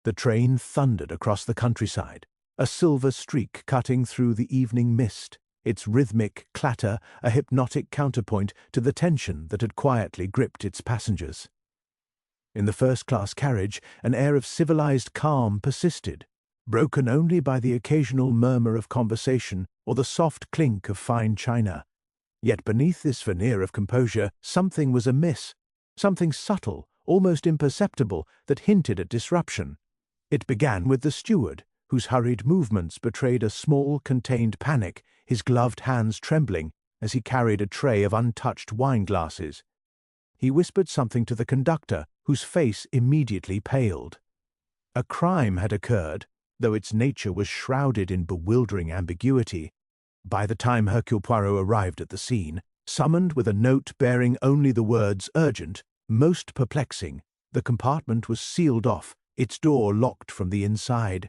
The train thundered across the countryside, a silver streak cutting through the evening mist, its rhythmic clatter a hypnotic counterpoint to the tension that had quietly gripped its passengers. In the first-class carriage, an air of civilized calm persisted, broken only by the occasional murmur of conversation or the soft clink of fine china. Yet beneath this veneer of composure, something was amiss, something subtle, almost imperceptible, that hinted at disruption. It began with the steward, whose hurried movements betrayed a small, contained panic, his gloved hands trembling as he carried a tray of untouched wine-glasses. He whispered something to the conductor, whose face immediately paled. A crime had occurred, though its nature was shrouded in bewildering ambiguity. By the time Hercule Poirot arrived at the scene, summoned with a note bearing only the words urgent, most perplexing, the compartment was sealed off, its door locked from the inside.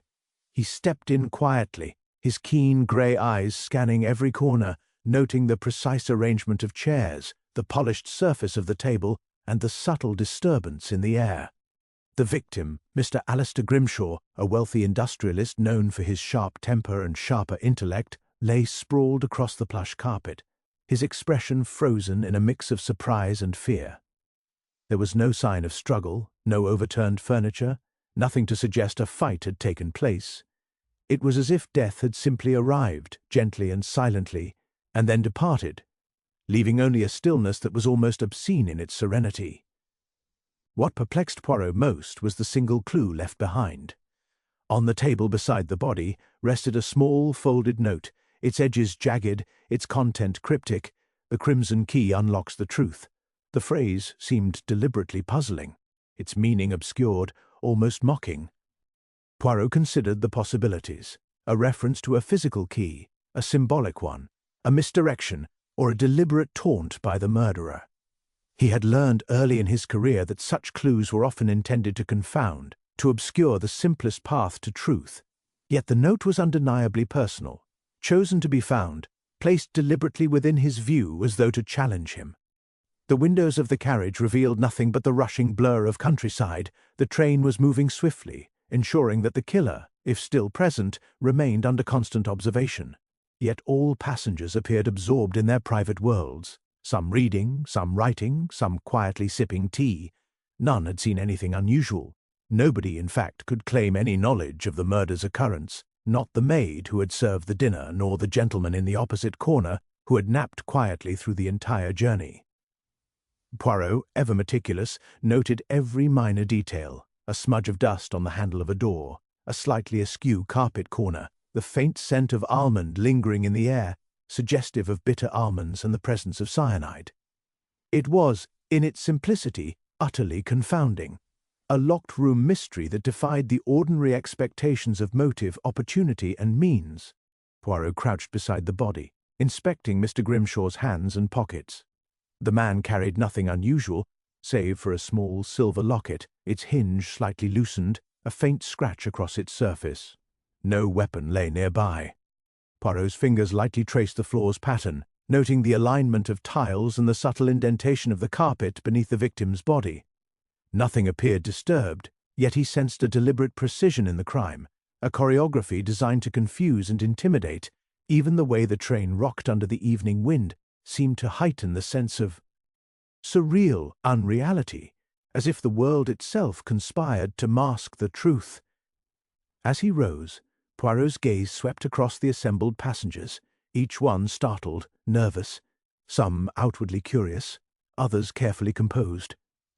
He stepped in quietly, his keen grey eyes scanning every corner, noting the precise arrangement of chairs, the polished surface of the table, and the subtle disturbance in the air. The victim, Mr. Alistair Grimshaw, a wealthy industrialist known for his sharp temper and sharper intellect, lay sprawled across the plush carpet, his expression frozen in a mix of surprise and fear. There was no sign of struggle, no overturned furniture, nothing to suggest a fight had taken place. It was as if death had simply arrived, gently and silently, and then departed, leaving only a stillness that was almost obscene in its serenity. What perplexed Poirot most was the single clue left behind. On the table beside the body rested a small folded note, its edges jagged, its content cryptic. The crimson key unlocks the truth. The phrase seemed deliberately puzzling, its meaning obscured, almost mocking. Poirot considered the possibilities: a reference to a physical key, a symbolic one, a misdirection, or a deliberate taunt by the murderer. He had learned early in his career that such clues were often intended to confound, to obscure the simplest path to truth. Yet the note was undeniably personal, chosen to be found, placed deliberately within his view as though to challenge him. The windows of the carriage revealed nothing but the rushing blur of countryside. The train was moving swiftly, ensuring that the killer, if still present, remained under constant observation. Yet all passengers appeared absorbed in their private worlds, some reading, some writing, some quietly sipping tea. None had seen anything unusual. Nobody, in fact, could claim any knowledge of the murder's occurrence, not the maid who had served the dinner, nor the gentleman in the opposite corner who had napped quietly through the entire journey. Poirot, ever meticulous, noted every minor detail: a smudge of dust on the handle of a door, a slightly askew carpet corner, the faint scent of almond lingering in the air, suggestive of bitter almonds and the presence of cyanide. It was, in its simplicity, utterly confounding, a locked-room mystery that defied the ordinary expectations of motive, opportunity, and means. Poirot crouched beside the body, inspecting Mr. Grimshaw's hands and pockets. The man carried nothing unusual, save for a small silver locket, its hinge slightly loosened, a faint scratch across its surface. No weapon lay nearby. Poirot's fingers lightly traced the floor's pattern, noting the alignment of tiles and the subtle indentation of the carpet beneath the victim's body. Nothing appeared disturbed, yet he sensed a deliberate precision in the crime, a choreography designed to confuse and intimidate. Even the way the train rocked under the evening wind seemed to heighten the sense of surreal unreality, as if the world itself conspired to mask the truth. As he rose, Poirot's gaze swept across the assembled passengers, each one startled, nervous, some outwardly curious, others carefully composed,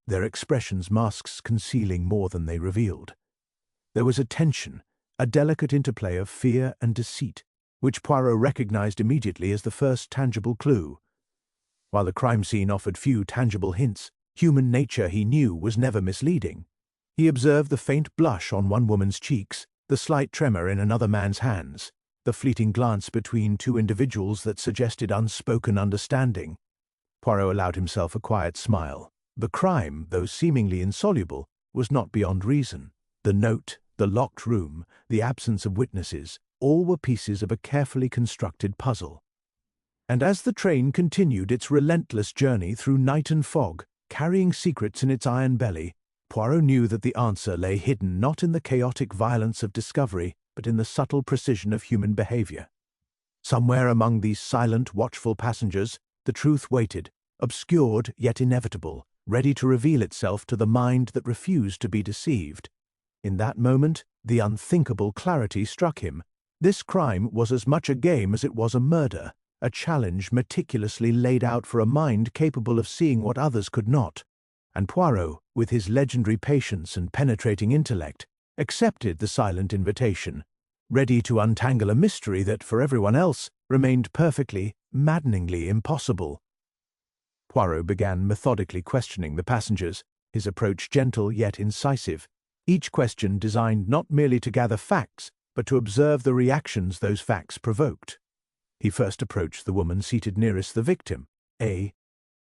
their expressions masks concealing more than they revealed. There was a tension, a delicate interplay of fear and deceit, which Poirot recognized immediately as the first tangible clue. While the crime scene offered few tangible hints, human nature, he knew, was never misleading. He observed the faint blush on one woman's cheeks, the slight tremor in another man's hands, the fleeting glance between two individuals that suggested unspoken understanding. Poirot allowed himself a quiet smile. The crime, though seemingly insoluble, was not beyond reason. The note, the locked room, the absence of witnesses, all were pieces of a carefully constructed puzzle. And as the train continued its relentless journey through night and fog, carrying secrets in its iron belly, Poirot knew that the answer lay hidden not in the chaotic violence of discovery, but in the subtle precision of human behavior. Somewhere among these silent, watchful passengers, the truth waited, obscured yet inevitable, ready to reveal itself to the mind that refused to be deceived. In that moment, the unthinkable clarity struck him. This crime was as much a game as it was a murder, a challenge meticulously laid out for a mind capable of seeing what others could not. And Poirot, with his legendary patience and penetrating intellect, accepted the silent invitation, ready to untangle a mystery that, for everyone else, remained perfectly, maddeningly impossible. Poirot began methodically questioning the passengers, his approach gentle yet incisive, each question designed not merely to gather facts, but to observe the reactions those facts provoked. He first approached the woman seated nearest the victim, a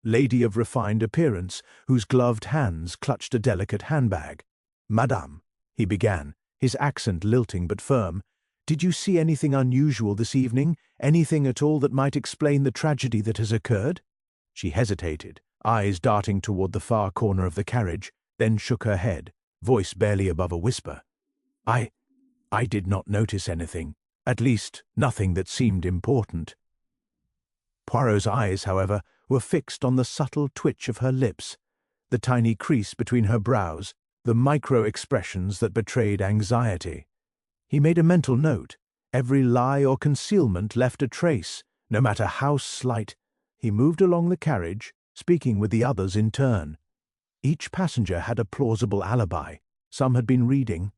lady of refined appearance, whose gloved hands clutched a delicate handbag. "Madame," he began, his accent lilting but firm, "did you see anything unusual this evening, anything at all that might explain the tragedy that has occurred?" She hesitated, eyes darting toward the far corner of the carriage, then shook her head, voice barely above a whisper. I did not notice anything, at least nothing that seemed important." Poirot's eyes, however, were fixed on the subtle twitch of her lips, the tiny crease between her brows, the micro-expressions that betrayed anxiety. He made a mental note. Every lie or concealment left a trace, no matter how slight. He moved along the carriage, speaking with the others in turn. Each passenger had a plausible alibi. Some had been reading.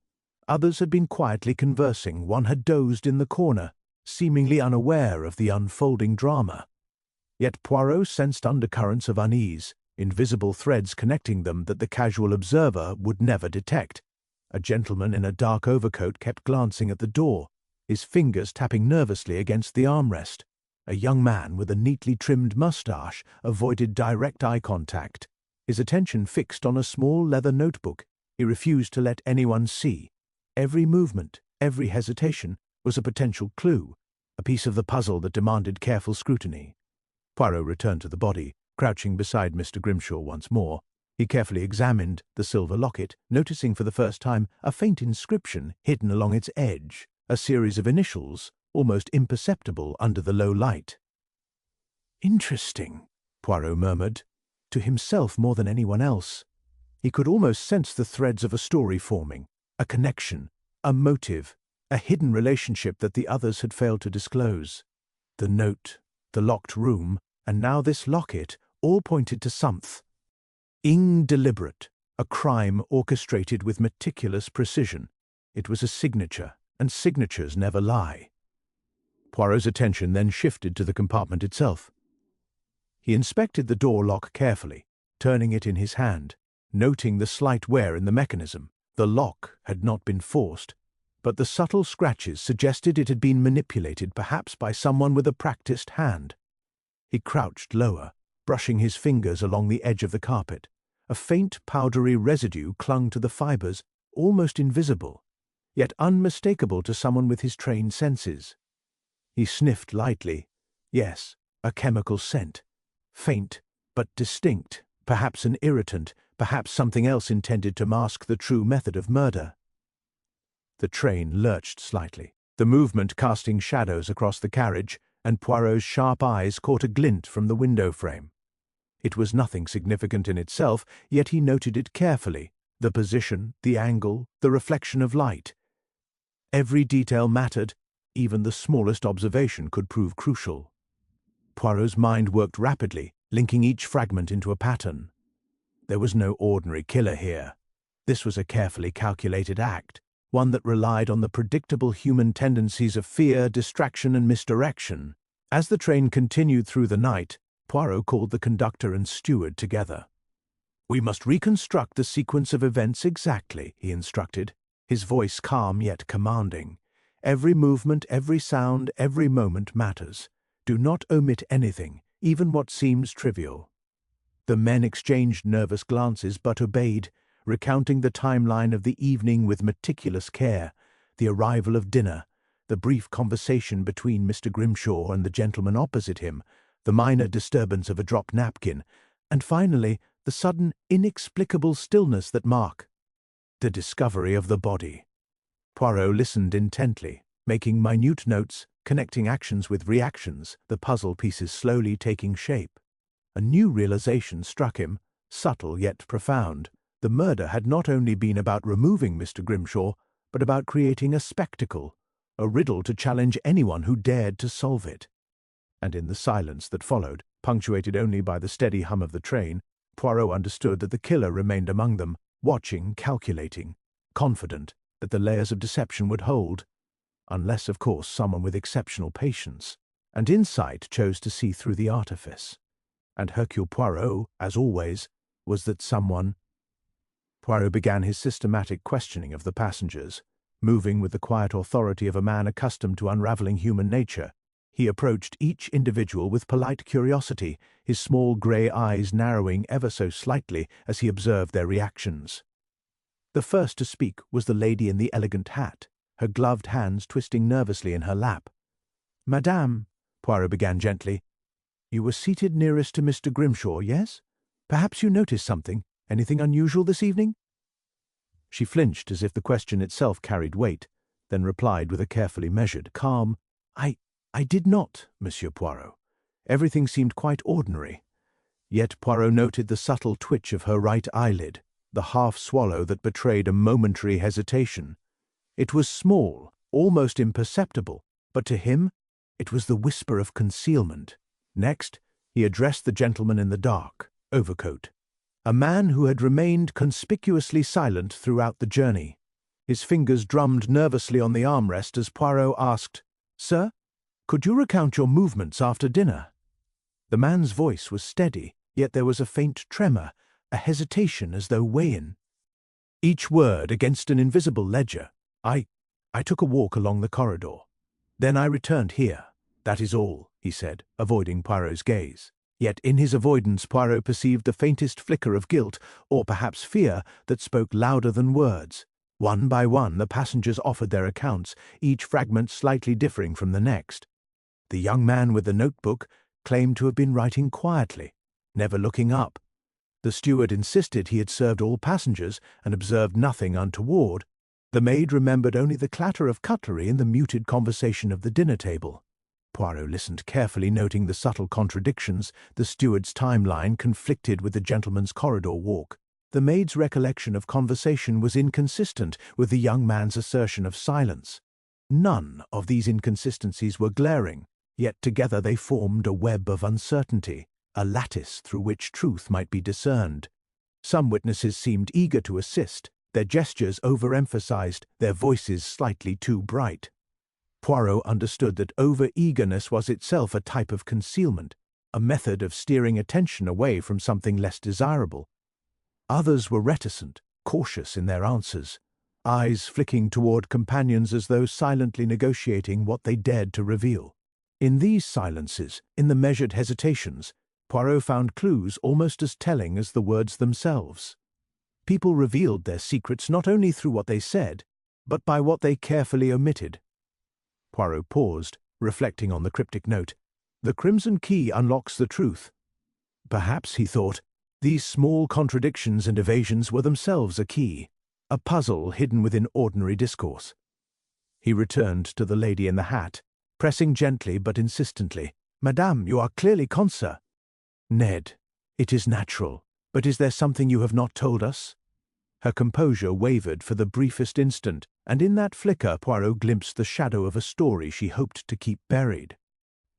Others had been quietly conversing. One had dozed in the corner, seemingly unaware of the unfolding drama. Yet Poirot sensed undercurrents of unease, invisible threads connecting them that the casual observer would never detect. A gentleman in a dark overcoat kept glancing at the door, his fingers tapping nervously against the armrest. A young man with a neatly trimmed moustache avoided direct eye contact, his attention fixed on a small leather notebook he refused to let anyone see. Every movement, every hesitation, was a potential clue, a piece of the puzzle that demanded careful scrutiny. Poirot returned to the body, crouching beside Mr. Grimshaw once more. He carefully examined the silver locket, noticing for the first time a faint inscription hidden along its edge, a series of initials, almost imperceptible under the low light. "Interesting," Poirot murmured, to himself more than anyone else. He could almost sense the threads of a story forming, a connection, a motive, a hidden relationship that the others had failed to disclose. The note, the locked room, and now this locket, all pointed to something deliberate, a crime orchestrated with meticulous precision. It was a signature, and signatures never lie. Poirot's attention then shifted to the compartment itself. He inspected the door lock carefully, turning it in his hand, noting the slight wear in the mechanism. The lock had not been forced, but the subtle scratches suggested it had been manipulated, perhaps by someone with a practiced hand. He crouched lower, brushing his fingers along the edge of the carpet. A faint powdery residue clung to the fibers, almost invisible, yet unmistakable to someone with his trained senses. He sniffed lightly. Yes, a chemical scent. Faint, but distinct, perhaps an irritant, perhaps something else intended to mask the true method of murder. The train lurched slightly, the movement casting shadows across the carriage, and Poirot's sharp eyes caught a glint from the window frame. It was nothing significant in itself, yet he noted it carefully, the position, the angle, the reflection of light. Every detail mattered, even the smallest observation could prove crucial. Poirot's mind worked rapidly, linking each fragment into a pattern. There was no ordinary killer here. This was a carefully calculated act, one that relied on the predictable human tendencies of fear, distraction, and misdirection. As the train continued through the night, Poirot called the conductor and steward together. "We must reconstruct the sequence of events exactly," he instructed, his voice calm yet commanding. "Every movement, every sound, every moment matters. Do not omit anything, even what seems trivial." The men exchanged nervous glances but obeyed, recounting the timeline of the evening with meticulous care, the arrival of dinner, the brief conversation between Mr. Grimshaw and the gentleman opposite him, the minor disturbance of a dropped napkin, and finally the sudden, inexplicable stillness that mark the discovery of the body. Poirot listened intently, making minute notes, connecting actions with reactions, the puzzle pieces slowly taking shape. A new realization struck him, subtle yet profound. The murder had not only been about removing Mr. Grimshaw, but about creating a spectacle, a riddle to challenge anyone who dared to solve it. And in the silence that followed, punctuated only by the steady hum of the train, Poirot understood that the killer remained among them, watching, calculating, confident that the layers of deception would hold, unless, of course, someone with exceptional patience and insight chose to see through the artifice. And Hercule Poirot, as always, was that someone. Poirot began his systematic questioning of the passengers. Moving with the quiet authority of a man accustomed to unraveling human nature, he approached each individual with polite curiosity, his small grey eyes narrowing ever so slightly as he observed their reactions. The first to speak was the lady in the elegant hat, her gloved hands twisting nervously in her lap. "Madame," Poirot began gently, "you were seated nearest to Mr. Grimshaw, yes? Perhaps you noticed something, anything unusual this evening?" She flinched as if the question itself carried weight, then replied with a carefully measured, calm, I did not, Monsieur Poirot. Everything seemed quite ordinary. Yet Poirot noted the subtle twitch of her right eyelid, the half-swallow that betrayed a momentary hesitation. It was small, almost imperceptible, but to him it was the whisper of concealment. Next, he addressed the gentleman in the dark overcoat, a man who had remained conspicuously silent throughout the journey. His fingers drummed nervously on the armrest as Poirot asked, "Sir, could you recount your movements after dinner?" The man's voice was steady, yet there was a faint tremor, a hesitation as though weighing each word against an invisible ledger. I took a walk along the corridor. Then I returned here. That is all," he said, avoiding Poirot's gaze. Yet in his avoidance Poirot perceived the faintest flicker of guilt, or perhaps fear, that spoke louder than words. One by one the passengers offered their accounts, each fragment slightly differing from the next. The young man with the notebook claimed to have been writing quietly, never looking up. The steward insisted he had served all passengers and observed nothing untoward. The maid remembered only the clatter of cutlery and the muted conversation of the dinner table. Poirot listened carefully, noting the subtle contradictions. The steward's timeline conflicted with the gentleman's corridor walk. The maid's recollection of conversation was inconsistent with the young man's assertion of silence. None of these inconsistencies were glaring, yet together they formed a web of uncertainty, a lattice through which truth might be discerned. Some witnesses seemed eager to assist, their gestures overemphasized, their voices slightly too bright. Poirot understood that over-eagerness was itself a type of concealment, a method of steering attention away from something less desirable. Others were reticent, cautious in their answers, eyes flicking toward companions as though silently negotiating what they dared to reveal. In these silences, in the measured hesitations, Poirot found clues almost as telling as the words themselves. People revealed their secrets not only through what they said, but by what they carefully omitted. Poirot paused, reflecting on the cryptic note. The crimson key unlocks the truth. Perhaps, he thought, these small contradictions and evasions were themselves a key, a puzzle hidden within ordinary discourse. He returned to the lady in the hat, pressing gently but insistently. "Madame, you are clearly conser." "Ned, it is natural, but is there something you have not told us?" Her composure wavered for the briefest instant, and in that flicker Poirot glimpsed the shadow of a story she hoped to keep buried.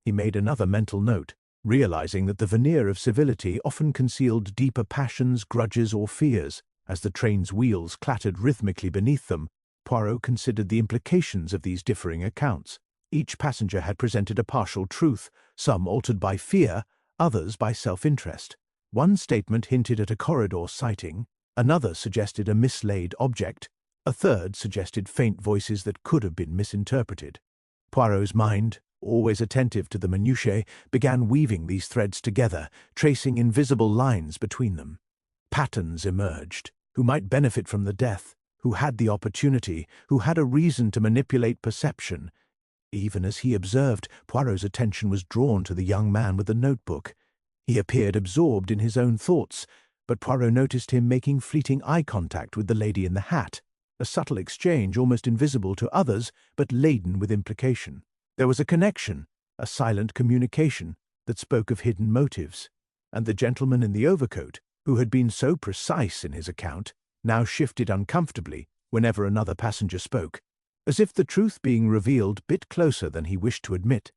He made another mental note, realizing that the veneer of civility often concealed deeper passions, grudges, or fears. As the train's wheels clattered rhythmically beneath them, Poirot considered the implications of these differing accounts. Each passenger had presented a partial truth, some altered by fear, others by self-interest. One statement hinted at a corridor sighting, another suggested a mislaid object, a third suggested faint voices that could have been misinterpreted. Poirot's mind, always attentive to the minutiae, began weaving these threads together, tracing invisible lines between them. Patterns emerged. Who might benefit from the death, who had the opportunity, who had a reason to manipulate perception. Even as he observed, Poirot's attention was drawn to the young man with the notebook. He appeared absorbed in his own thoughts, but Poirot noticed him making fleeting eye contact with the lady in the hat, a subtle exchange almost invisible to others but laden with implication. There was a connection, a silent communication that spoke of hidden motives, and the gentleman in the overcoat, who had been so precise in his account, now shifted uncomfortably whenever another passenger spoke, as if the truth being revealed bit closer than he wished to admit.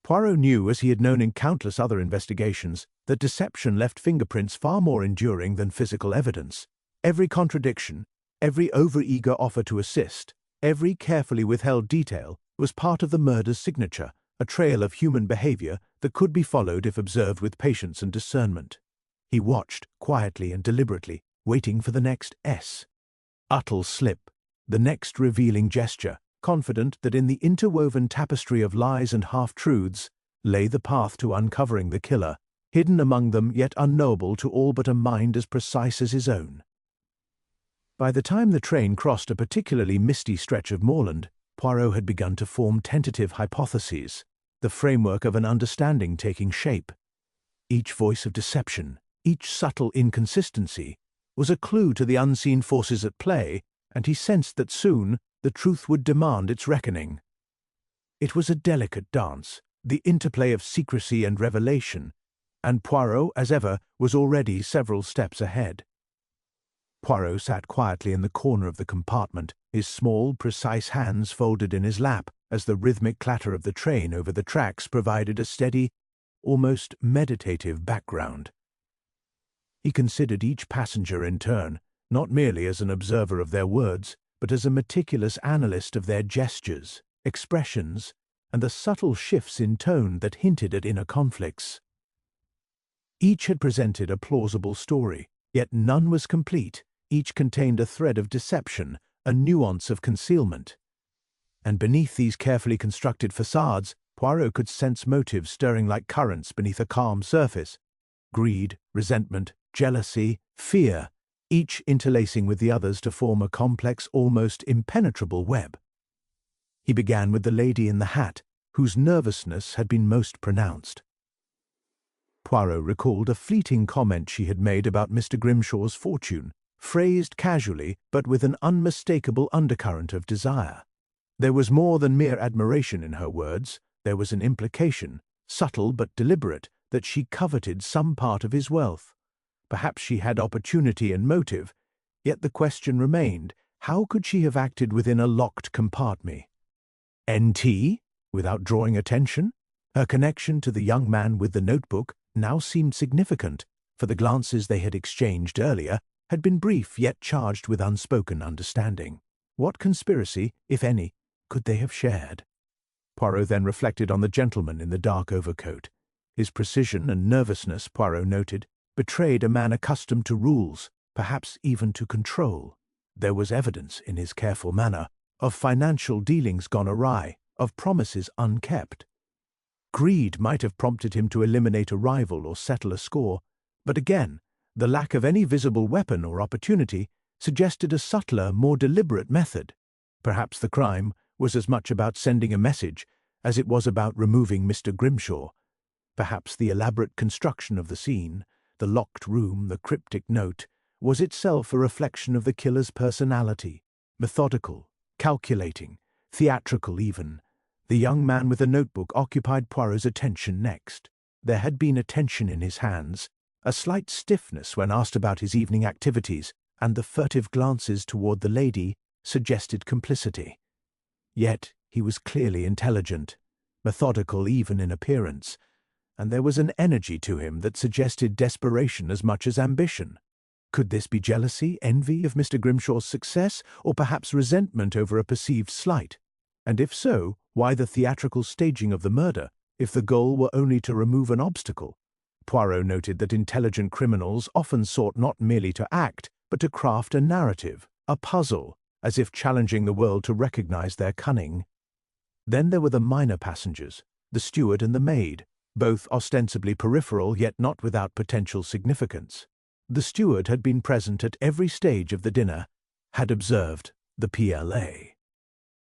Poirot knew, as he had known in countless other investigations, that deception left fingerprints far more enduring than physical evidence. Every contradiction, every over-eager offer to assist, every carefully withheld detail was part of the murder's signature, a trail of human behavior that could be followed if observed with patience and discernment. He watched, quietly and deliberately, waiting for the next S. Uttle slip, the next revealing gesture, confident that in the interwoven tapestry of lies and half-truths lay the path to uncovering the killer, hidden among them yet unknowable to all but a mind as precise as his own. By the time the train crossed a particularly misty stretch of moorland, Poirot had begun to form tentative hypotheses, the framework of an understanding taking shape. Each voice of deception, each subtle inconsistency, was a clue to the unseen forces at play, and he sensed that soon the truth would demand its reckoning. It was a delicate dance, the interplay of secrecy and revelation, and Poirot, as ever, was already several steps ahead. Poirot sat quietly in the corner of the compartment, his small, precise hands folded in his lap, as the rhythmic clatter of the train over the tracks provided a steady, almost meditative background. He considered each passenger in turn, not merely as an observer of their words, but as a meticulous analyst of their gestures, expressions, and the subtle shifts in tone that hinted at inner conflicts. Each had presented a plausible story, yet none was complete. Each contained a thread of deception, a nuance of concealment. And beneath these carefully constructed facades, Poirot could sense motives stirring like currents beneath a calm surface. Greed, resentment, jealousy, fear, each interlacing with the others to form a complex, almost impenetrable web. He began with the lady in the hat, whose nervousness had been most pronounced. Poirot recalled a fleeting comment she had made about Mr. Grimshaw's fortune, phrased casually but with an unmistakable undercurrent of desire. There was more than mere admiration in her words. There was an implication, subtle but deliberate, that she coveted some part of his wealth. Perhaps she had opportunity and motive, yet the question remained, how could she have acted within a locked compartment? N.T., without drawing attention? Her connection to the young man with the notebook now seemed significant, for the glances they had exchanged earlier had been brief yet charged with unspoken understanding. What conspiracy, if any, could they have shared? Poirot then reflected on the gentleman in the dark overcoat. His precision and nervousness, Poirot noted, betrayed a man accustomed to rules, perhaps even to control. There was evidence, in his careful manner, of financial dealings gone awry, of promises unkept. Greed might have prompted him to eliminate a rival or settle a score, but again, the lack of any visible weapon or opportunity suggested a subtler, more deliberate method. Perhaps the crime was as much about sending a message as it was about removing Mr. Grimshaw. Perhaps the elaborate construction of the scene, the locked room, the cryptic note, was itself a reflection of the killer's personality, methodical, calculating, theatrical even. The young man with the notebook occupied Poirot's attention next. There had been a tension in his hands, a slight stiffness when asked about his evening activities, and the furtive glances toward the lady suggested complicity. Yet he was clearly intelligent, methodical even in appearance, and there was an energy to him that suggested desperation as much as ambition. Could this be jealousy, envy of Mr. Grimshaw's success, or perhaps resentment over a perceived slight? And if so, why the theatrical staging of the murder, if the goal were only to remove an obstacle? Poirot noted that intelligent criminals often sought not merely to act, but to craft a narrative, a puzzle, as if challenging the world to recognize their cunning. Then there were the minor passengers, the steward and the maid, both ostensibly peripheral yet not without potential significance. The steward had been present at every stage of the dinner, had observed the PLA.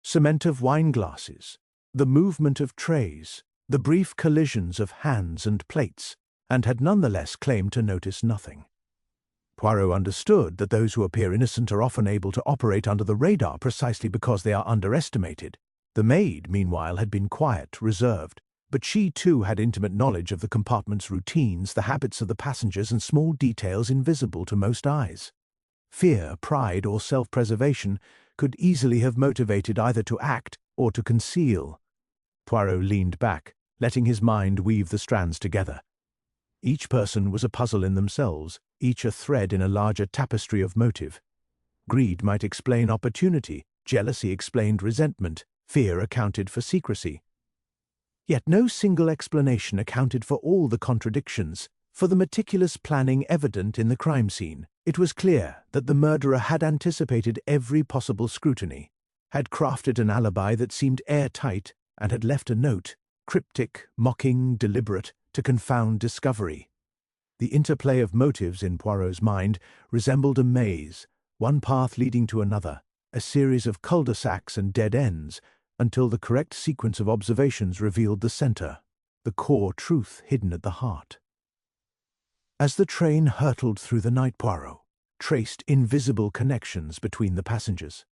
Cement of wine glasses, the movement of trays, the brief collisions of hands and plates, and had nonetheless claimed to notice nothing. Poirot understood that those who appear innocent are often able to operate under the radar precisely because they are underestimated. The maid, meanwhile, had been quiet, reserved, but she too had intimate knowledge of the compartment's routines, the habits of the passengers, and small details invisible to most eyes. Fear, pride, or self-preservation could easily have motivated either to act or to conceal. Poirot leaned back, letting his mind weave the strands together. Each person was a puzzle in themselves, each a thread in a larger tapestry of motive. Greed might explain opportunity, jealousy explained resentment, fear accounted for secrecy. Yet no single explanation accounted for all the contradictions, for the meticulous planning evident in the crime scene. It was clear that the murderer had anticipated every possible scrutiny, had crafted an alibi that seemed airtight, and had left a note, cryptic, mocking, deliberate, to confound discovery. The interplay of motives in Poirot's mind resembled a maze, one path leading to another, a series of cul-de-sacs and dead ends, until the correct sequence of observations revealed the center, the core truth hidden at the heart. As the train hurtled through the night, Poirot traced invisible connections between the passengers.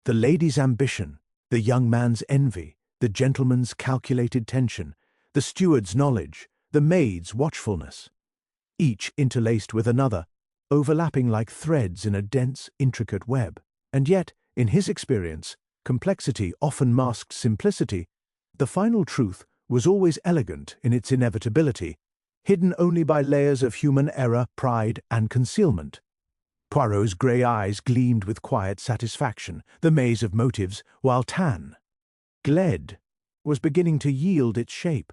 The lady's ambition, the young man's envy, the gentleman's calculated tension, the steward's knowledge, the maid's watchfulness, each interlaced with another, overlapping like threads in a dense, intricate web. And yet, in his experience, complexity often masked simplicity. The final truth was always elegant in its inevitability, hidden only by layers of human error, pride, and concealment. Poirot's grey eyes gleamed with quiet satisfaction, the maze of motives, while gled, was beginning to yield its shape.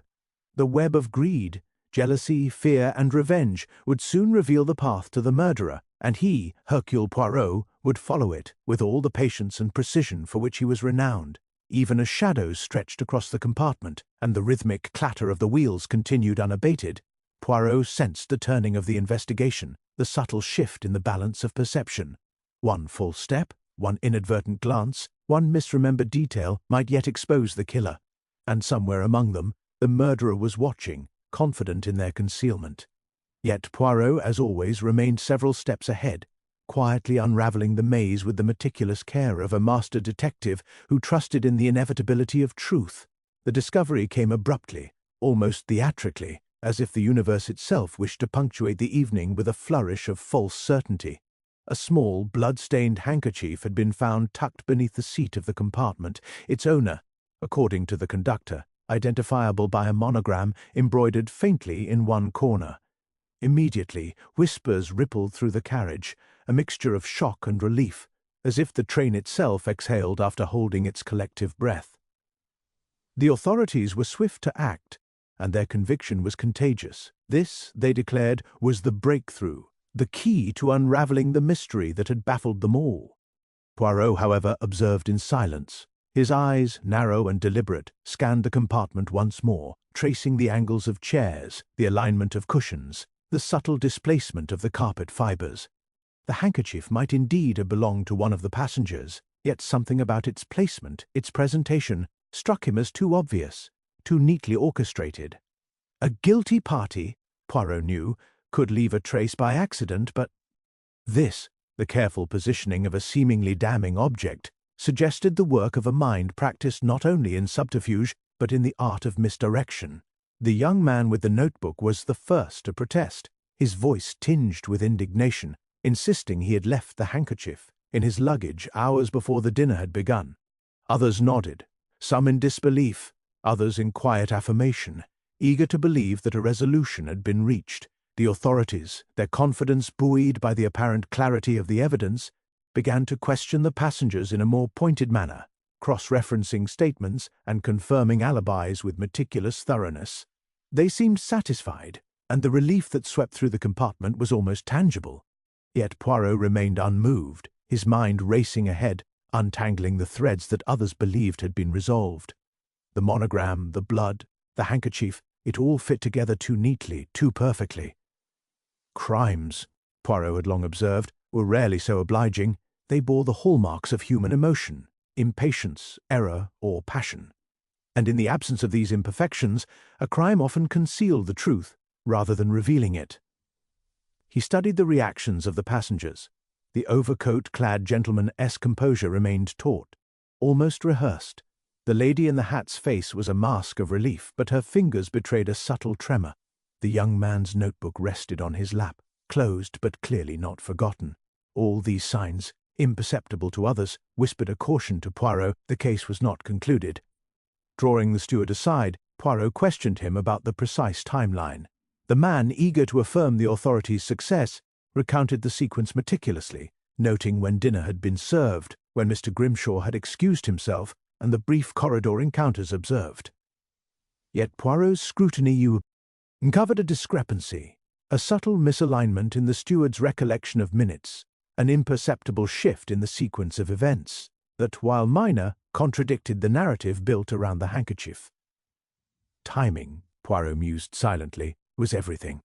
The web of greed, jealousy, fear, and revenge would soon reveal the path to the murderer, and he, Hercule Poirot, would follow it with all the patience and precision for which he was renowned. Even as shadows stretched across the compartment, and the rhythmic clatter of the wheels continued unabated, Poirot sensed the turning of the investigation, the subtle shift in the balance of perception. One false step, one inadvertent glance, one misremembered detail might yet expose the killer, and somewhere among them, the murderer was watching, confident in their concealment. Yet Poirot, as always, remained several steps ahead, quietly unraveling the maze with the meticulous care of a master detective who trusted in the inevitability of truth. The discovery came abruptly, almost theatrically, as if the universe itself wished to punctuate the evening with a flourish of false certainty. A small, blood-stained handkerchief had been found tucked beneath the seat of the compartment, its owner, according to the conductor, identifiable by a monogram embroidered faintly in one corner. Immediately, whispers rippled through the carriage, a mixture of shock and relief, as if the train itself exhaled after holding its collective breath. The authorities were swift to act, and their conviction was contagious. This, they declared, was the breakthrough, the key to unraveling the mystery that had baffled them all. Poirot, however, observed in silence. His eyes, narrow and deliberate, scanned the compartment once more, tracing the angles of chairs, the alignment of cushions, the subtle displacement of the carpet fibers. The handkerchief might indeed have belonged to one of the passengers, yet something about its placement, its presentation, struck him as too obvious, too neatly orchestrated. A guilty party, Poirot knew, could leave a trace by accident, but this, the careful positioning of a seemingly damning object, suggested the work of a mind practiced not only in subterfuge but in the art of misdirection. The young man with the notebook was the first to protest, his voice tinged with indignation, insisting he had left the handkerchief in his luggage hours before the dinner had begun. Others nodded, some in disbelief, others in quiet affirmation, eager to believe that a resolution had been reached. The authorities, their confidence buoyed by the apparent clarity of the evidence, began to question the passengers in a more pointed manner, cross-referencing statements and confirming alibis with meticulous thoroughness. They seemed satisfied, and the relief that swept through the compartment was almost tangible. Yet Poirot remained unmoved, his mind racing ahead, untangling the threads that others believed had been resolved. The monogram, the blood, the handkerchief, it all fit together too neatly, too perfectly. Crimes, Poirot had long observed, were rarely so obliging. They bore the hallmarks of human emotion, impatience, error, or passion. And in the absence of these imperfections, a crime often concealed the truth rather than revealing it. He studied the reactions of the passengers. The overcoat-clad gentleman's composure remained taut, almost rehearsed. The lady in the hat's face was a mask of relief, but her fingers betrayed a subtle tremor. The young man's notebook rested on his lap, closed but clearly not forgotten. All these signs, imperceptible to others, whispered a caution to Poirot. The case was not concluded. Drawing the steward aside, Poirot questioned him about the precise timeline. The man, eager to affirm the authorities' success, recounted the sequence meticulously, noting when dinner had been served, when Mr. Grimshaw had excused himself, and the brief corridor encounters observed. Yet Poirot's scrutiny uncovered a discrepancy, a subtle misalignment in the steward's recollection of minutes, an imperceptible shift in the sequence of events, that, while minor, contradicted the narrative built around the handkerchief. Timing, Poirot mused silently, was everything.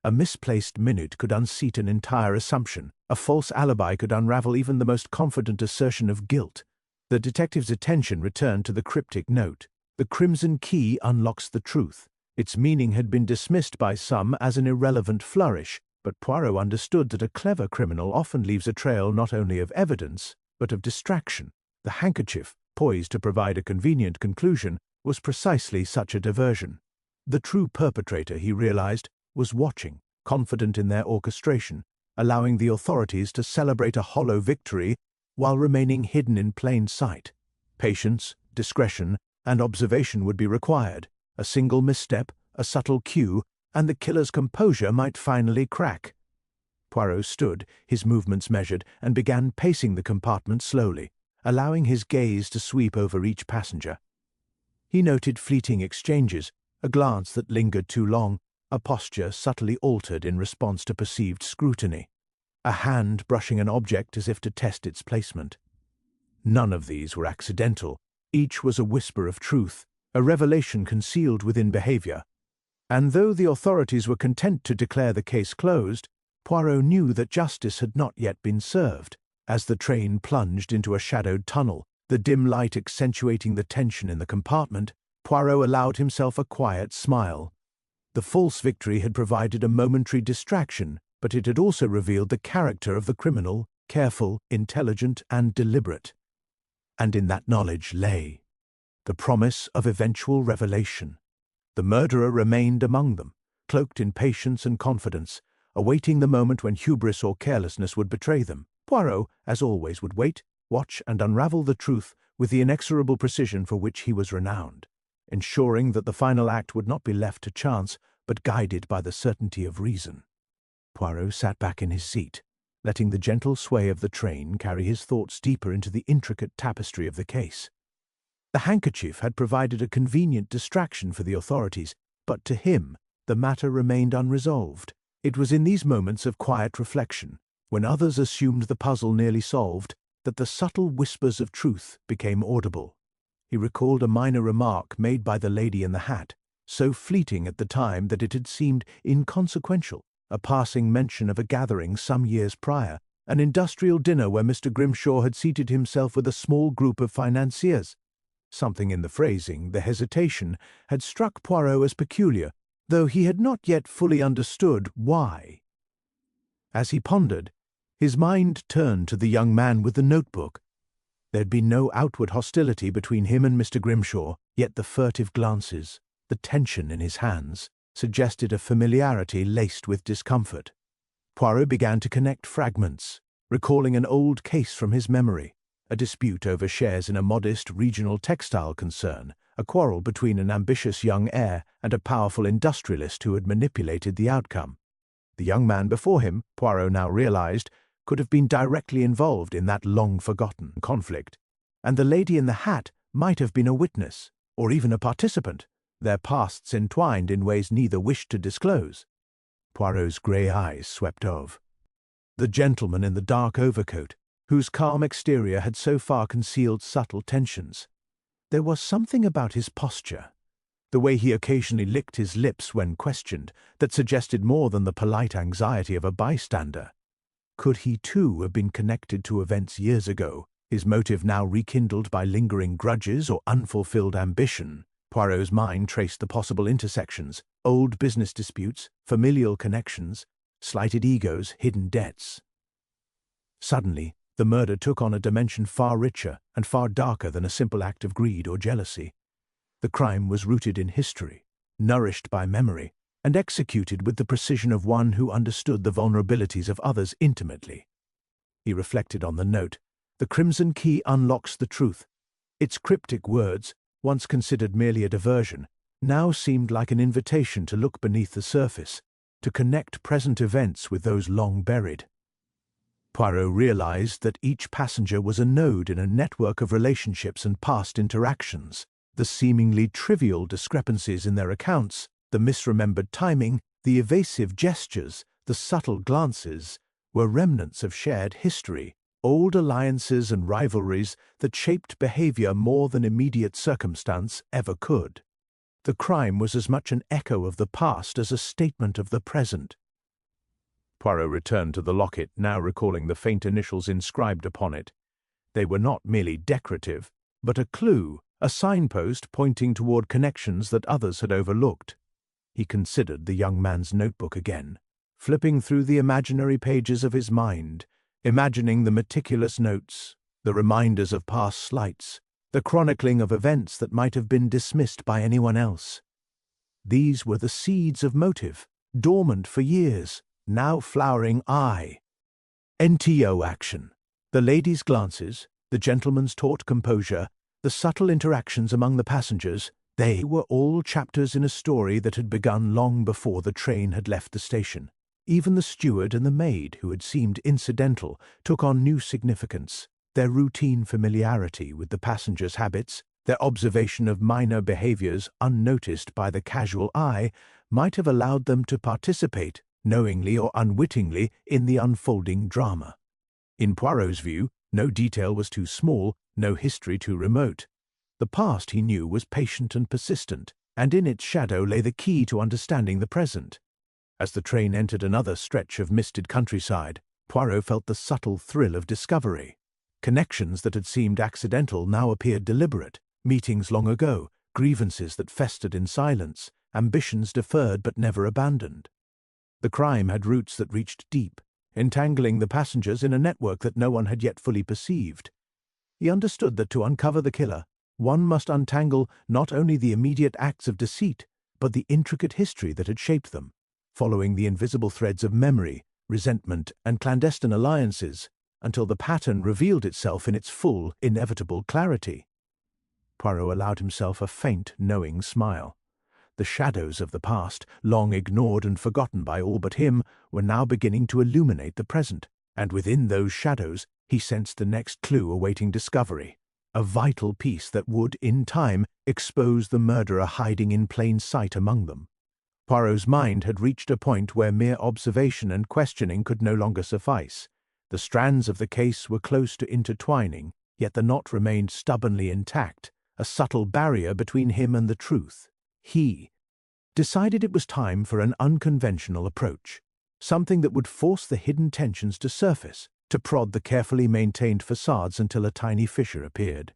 A misplaced minute could unseat an entire assumption. A false alibi could unravel even the most confident assertion of guilt. The detective's attention returned to the cryptic note. The crimson key unlocks the truth. Its meaning had been dismissed by some as an irrelevant flourish, but Poirot understood that a clever criminal often leaves a trail not only of evidence, but of distraction. The handkerchief, poised to provide a convenient conclusion, was precisely such a diversion. The true perpetrator, he realized, was watching, confident in their orchestration, allowing the authorities to celebrate a hollow victory while remaining hidden in plain sight. Patience, discretion, and observation would be required. A single misstep, a subtle cue, and the killer's composure might finally crack. Poirot stood, his movements measured, and began pacing the compartment slowly, allowing his gaze to sweep over each passenger. He noted fleeting exchanges, a glance that lingered too long, a posture subtly altered in response to perceived scrutiny, a hand brushing an object as if to test its placement. None of these were accidental. Each was a whisper of truth, a revelation concealed within behavior. And though the authorities were content to declare the case closed, Poirot knew that justice had not yet been served. As the train plunged into a shadowed tunnel, the dim light accentuating the tension in the compartment, Poirot allowed himself a quiet smile. The false victory had provided a momentary distraction, but it had also revealed the character of the criminal, careful, intelligent, and deliberate. And in that knowledge lay the promise of eventual revelation. The murderer remained among them, cloaked in patience and confidence, awaiting the moment when hubris or carelessness would betray them. Poirot, as always, would wait, watch, and unravel the truth with the inexorable precision for which he was renowned, ensuring that the final act would not be left to chance, but guided by the certainty of reason. Poirot sat back in his seat, letting the gentle sway of the train carry his thoughts deeper into the intricate tapestry of the case. The handkerchief had provided a convenient distraction for the authorities, but to him the matter remained unresolved. It was in these moments of quiet reflection, when others assumed the puzzle nearly solved, that the subtle whispers of truth became audible. He recalled a minor remark made by the lady in the hat, so fleeting at the time that it had seemed inconsequential, a passing mention of a gathering some years prior, an industrial dinner where Mr. Grimshaw had seated himself with a small group of financiers. Something in the phrasing, the hesitation, had struck Poirot as peculiar, though he had not yet fully understood why. As he pondered, his mind turned to the young man with the notebook. There had been no outward hostility between him and Mr. Grimshaw, yet the furtive glances, the tension in his hands, suggested a familiarity laced with discomfort. Poirot began to connect fragments, recalling an old case from his memory, a dispute over shares in a modest regional textile concern, a quarrel between an ambitious young heir and a powerful industrialist who had manipulated the outcome. The young man before him, Poirot now realized, could have been directly involved in that long-forgotten conflict, and the lady in the hat might have been a witness, or even a participant, their pasts entwined in ways neither wished to disclose. Poirot's grey eyes swept over the gentleman in the dark overcoat, whose calm exterior had so far concealed subtle tensions. There was something about his posture, the way he occasionally licked his lips when questioned, that suggested more than the polite anxiety of a bystander. Could he too have been connected to events years ago, his motive now rekindled by lingering grudges or unfulfilled ambition? Poirot's mind traced the possible intersections, old business disputes, familial connections, slighted egos, hidden debts. Suddenly, the murder took on a dimension far richer and far darker than a simple act of greed or jealousy. The crime was rooted in history, nourished by memory, and executed with the precision of one who understood the vulnerabilities of others intimately. He reflected on the note. The crimson key unlocks the truth. Its cryptic words, once considered merely a diversion, now seemed like an invitation to look beneath the surface, to connect present events with those long buried. Poirot realized that each passenger was a node in a network of relationships and past interactions. The seemingly trivial discrepancies in their accounts, the misremembered timing, the evasive gestures, the subtle glances, were remnants of shared history, old alliances and rivalries that shaped behavior more than immediate circumstance ever could. The crime was as much an echo of the past as a statement of the present. Poirot returned to the locket, now recalling the faint initials inscribed upon it. They were not merely decorative, but a clue, a signpost pointing toward connections that others had overlooked. He considered the young man's notebook again, flipping through the imaginary pages of his mind, imagining the meticulous notes, the reminders of past slights, the chronicling of events that might have been dismissed by anyone else. These were the seeds of motive, dormant for years, now flowering NTO action. The lady's glances, the gentleman's taut composure, the subtle interactions among the passengers, they were all chapters in a story that had begun long before the train had left the station. Even the steward and the maid, who had seemed incidental, took on new significance. Their routine familiarity with the passengers' habits, their observation of minor behaviors unnoticed by the casual eye, might have allowed them to participate, knowingly or unwittingly, in the unfolding drama. In Poirot's view, no detail was too small, no history too remote. The past, he knew, was patient and persistent, and in its shadow lay the key to understanding the present. As the train entered another stretch of misted countryside, Poirot felt the subtle thrill of discovery. Connections that had seemed accidental now appeared deliberate, meetings long ago, grievances that festered in silence, ambitions deferred but never abandoned. The crime had roots that reached deep, entangling the passengers in a network that no one had yet fully perceived. He understood that to uncover the killer, one must untangle not only the immediate acts of deceit, but the intricate history that had shaped them, following the invisible threads of memory, resentment, and clandestine alliances, until the pattern revealed itself in its full, inevitable clarity. Poirot allowed himself a faint, knowing smile. The shadows of the past, long ignored and forgotten by all but him, were now beginning to illuminate the present, and within those shadows he sensed the next clue awaiting discovery, a vital piece that would, in time, expose the murderer hiding in plain sight among them. Poirot's mind had reached a point where mere observation and questioning could no longer suffice. The strands of the case were close to intertwining, yet the knot remained stubbornly intact, a subtle barrier between him and the truth. He decided it was time for an unconventional approach, something that would force the hidden tensions to surface, to prod the carefully maintained facades until a tiny fissure appeared.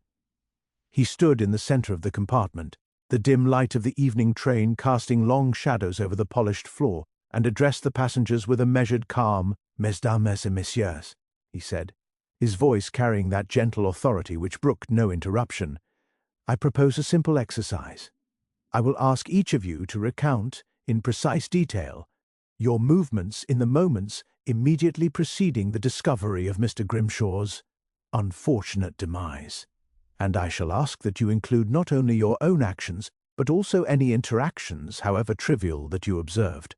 He stood in the center of the compartment, the dim light of the evening train casting long shadows over the polished floor, and addressed the passengers with a measured calm. "Mesdames et messieurs," he said, his voice carrying that gentle authority which brooked no interruption. "I propose a simple exercise. I will ask each of you to recount, in precise detail, your movements in the moments immediately preceding the discovery of Mr. Grimshaw's unfortunate demise. And I shall ask that you include not only your own actions, but also any interactions, however trivial, that you observed."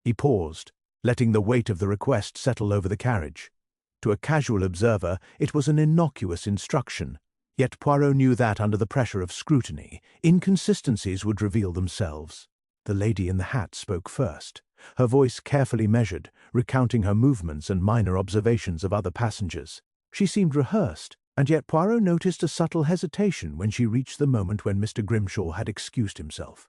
He paused, letting the weight of the request settle over the carriage. To a casual observer, it was an innocuous instruction, yet Poirot knew that, under the pressure of scrutiny, inconsistencies would reveal themselves. The lady in the hat spoke first, her voice carefully measured, recounting her movements and minor observations of other passengers. She seemed rehearsed, and yet Poirot noticed a subtle hesitation when she reached the moment when Mr. Grimshaw had excused himself.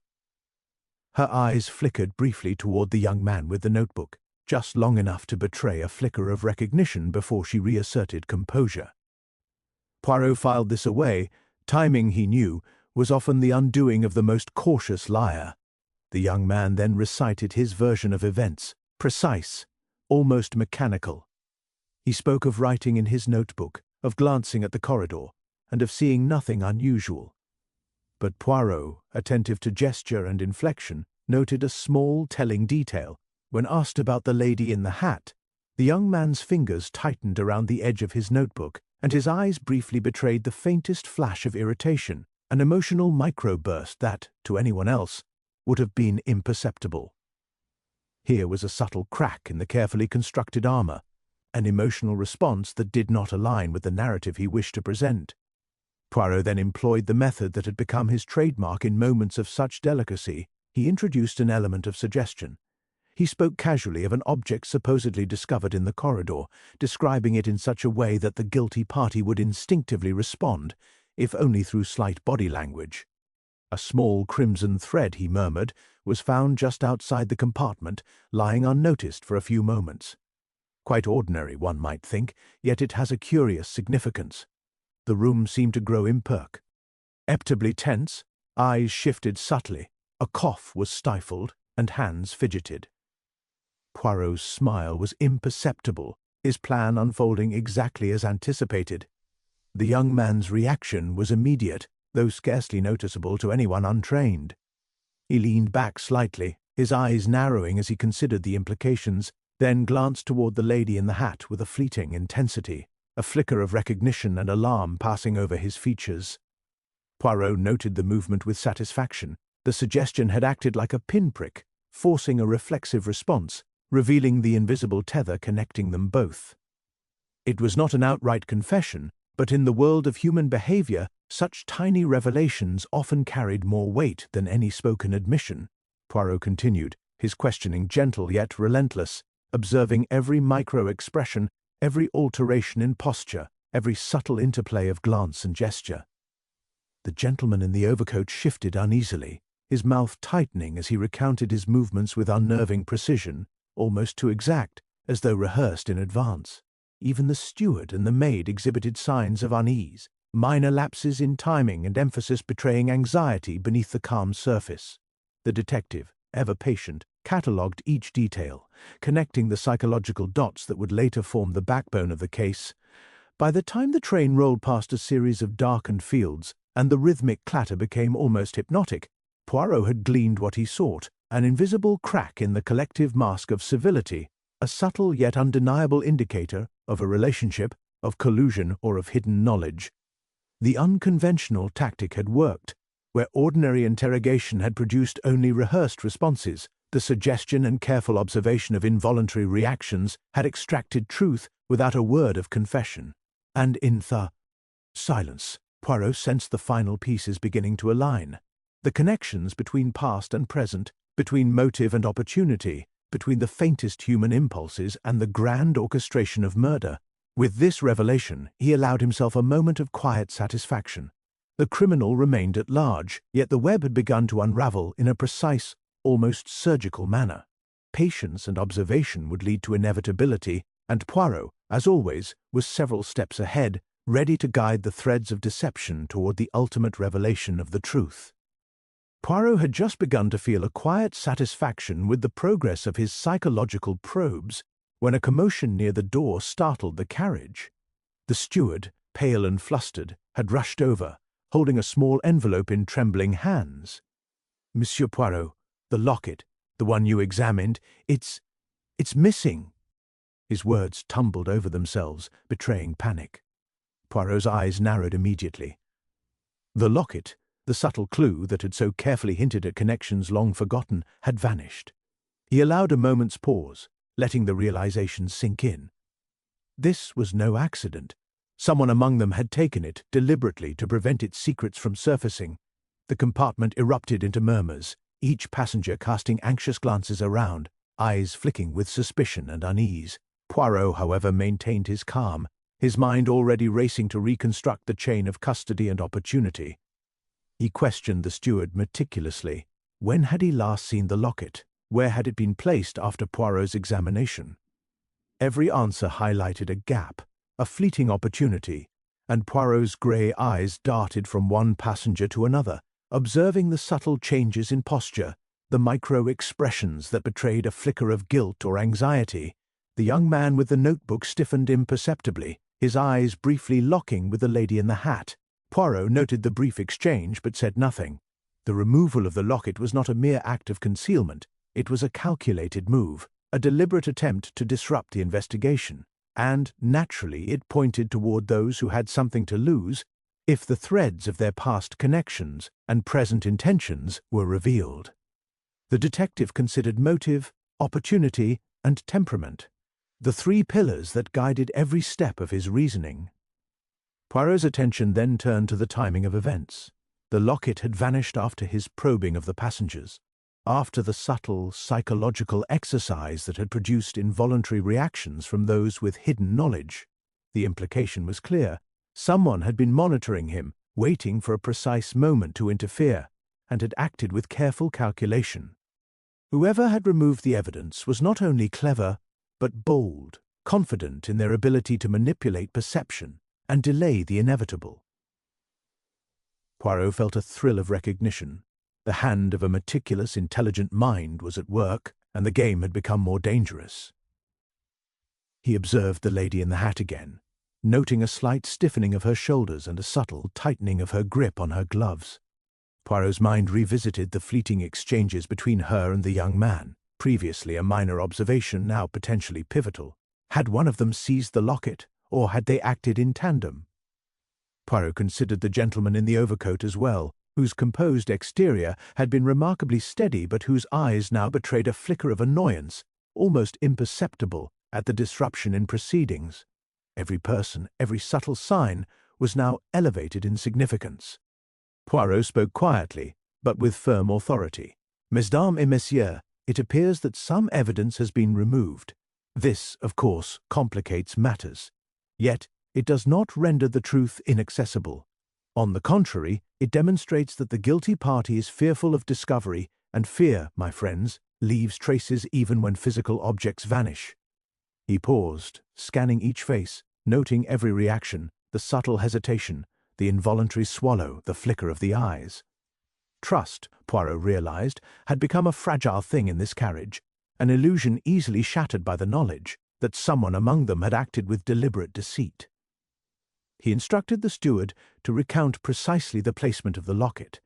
Her eyes flickered briefly toward the young man with the notebook, just long enough to betray a flicker of recognition before she reasserted composure. Poirot filed this away. Timing, he knew, was often the undoing of the most cautious liar. The young man then recited his version of events, precise, almost mechanical. He spoke of writing in his notebook, of glancing at the corridor, and of seeing nothing unusual. But Poirot, attentive to gesture and inflection, noted a small telling detail. When asked about the lady in the hat, the young man's fingers tightened around the edge of his notebook, and his eyes briefly betrayed the faintest flash of irritation, an emotional microburst that, to anyone else, would have been imperceptible. Here was a subtle crack in the carefully constructed armor, an emotional response that did not align with the narrative he wished to present. Poirot then employed the method that had become his trademark in moments of such delicacy. He introduced an element of suggestion. He spoke casually of an object supposedly discovered in the corridor, describing it in such a way that the guilty party would instinctively respond, if only through slight body language. A small crimson thread, he murmured, was found just outside the compartment, lying unnoticed for a few moments. Quite ordinary, one might think, yet it has a curious significance. The room seemed to grow imperceptibly tense, eyes shifted subtly, a cough was stifled, and hands fidgeted. Poirot's smile was imperceptible, his plan unfolding exactly as anticipated. The young man's reaction was immediate, though scarcely noticeable to anyone untrained. He leaned back slightly, his eyes narrowing as he considered the implications, then glanced toward the lady in the hat with a fleeting intensity, a flicker of recognition and alarm passing over his features. Poirot noted the movement with satisfaction. The suggestion had acted like a pinprick, forcing a reflexive response, revealing the invisible tether connecting them both. It was not an outright confession, but in the world of human behavior, such tiny revelations often carried more weight than any spoken admission. Poirot continued, his questioning gentle yet relentless, observing every micro-expression, every alteration in posture, every subtle interplay of glance and gesture. The gentleman in the overcoat shifted uneasily, his mouth tightening as he recounted his movements with unnerving precision, almost too exact, as though rehearsed in advance. Even the steward and the maid exhibited signs of unease, minor lapses in timing and emphasis betraying anxiety beneath the calm surface. The detective, ever patient, catalogued each detail, connecting the psychological dots that would later form the backbone of the case. By the time the train rolled past a series of darkened fields, and the rhythmic clatter became almost hypnotic, Poirot had gleaned what he sought, an invisible crack in the collective mask of civility, a subtle yet undeniable indicator of a relationship, of collusion, or of hidden knowledge. The unconventional tactic had worked. Where ordinary interrogation had produced only rehearsed responses, the suggestion and careful observation of involuntary reactions had extracted truth without a word of confession. And in the silence, Poirot sensed the final pieces beginning to align. The connections between past and present, between motive and opportunity, between the faintest human impulses and the grand orchestration of murder. With this revelation, he allowed himself a moment of quiet satisfaction. The criminal remained at large, yet the web had begun to unravel in a precise, almost surgical manner. Patience and observation would lead to inevitability, and Poirot, as always, was several steps ahead, ready to guide the threads of deception toward the ultimate revelation of the truth. Poirot had just begun to feel a quiet satisfaction with the progress of his psychological probes when a commotion near the door startled the carriage. The steward, pale and flustered, had rushed over, holding a small envelope in trembling hands. "Monsieur Poirot, the locket, the one you examined, it's missing." His words tumbled over themselves, betraying panic. Poirot's eyes narrowed immediately. The locket, the subtle clue that had so carefully hinted at connections long forgotten, had vanished. He allowed a moment's pause, letting the realization sink in. This was no accident. Someone among them had taken it deliberately to prevent its secrets from surfacing. The compartment erupted into murmurs, each passenger casting anxious glances around, eyes flicking with suspicion and unease. Poirot, however, maintained his calm, his mind already racing to reconstruct the chain of custody and opportunity. He questioned the steward meticulously. When had he last seen the locket? Where had it been placed after Poirot's examination? Every answer highlighted a gap, a fleeting opportunity, and Poirot's grey eyes darted from one passenger to another, observing the subtle changes in posture, the micro-expressions that betrayed a flicker of guilt or anxiety. The young man with the notebook stiffened imperceptibly, his eyes briefly locking with the lady in the hat. Poirot noted the brief exchange but said nothing. The removal of the locket was not a mere act of concealment. It was a calculated move, a deliberate attempt to disrupt the investigation, and, naturally, it pointed toward those who had something to lose if the threads of their past connections and present intentions were revealed. The detective considered motive, opportunity, and temperament, the three pillars that guided every step of his reasoning. Poirot's attention then turned to the timing of events. The locket had vanished after his probing of the passengers, after the subtle psychological exercise that had produced involuntary reactions from those with hidden knowledge. The implication was clear. Someone had been monitoring him, waiting for a precise moment to interfere, and had acted with careful calculation. Whoever had removed the evidence was not only clever, but bold, confident in their ability to manipulate perception and delay the inevitable. Poirot felt a thrill of recognition. The hand of a meticulous, intelligent mind was at work, and the game had become more dangerous. He observed the lady in the hat again, noting a slight stiffening of her shoulders and a subtle tightening of her grip on her gloves. Poirot's mind revisited the fleeting exchanges between her and the young man, previously a minor observation, now potentially pivotal. Had one of them seized the locket, or had they acted in tandem? Poirot considered the gentleman in the overcoat as well, whose composed exterior had been remarkably steady but whose eyes now betrayed a flicker of annoyance, almost imperceptible, at the disruption in proceedings. Every person, every subtle sign, was now elevated in significance. Poirot spoke quietly, but with firm authority. "Mesdames et messieurs, it appears that some evidence has been removed. This, of course, complicates matters. Yet, it does not render the truth inaccessible. On the contrary, it demonstrates that the guilty party is fearful of discovery, and fear, my friends, leaves traces even when physical objects vanish." He paused, scanning each face, noting every reaction, the subtle hesitation, the involuntary swallow, the flicker of the eyes. Trust, Poirot realized, had become a fragile thing in this carriage, an illusion easily shattered by the knowledge that someone among them had acted with deliberate deceit. He instructed the steward to recount precisely the placement of the locket,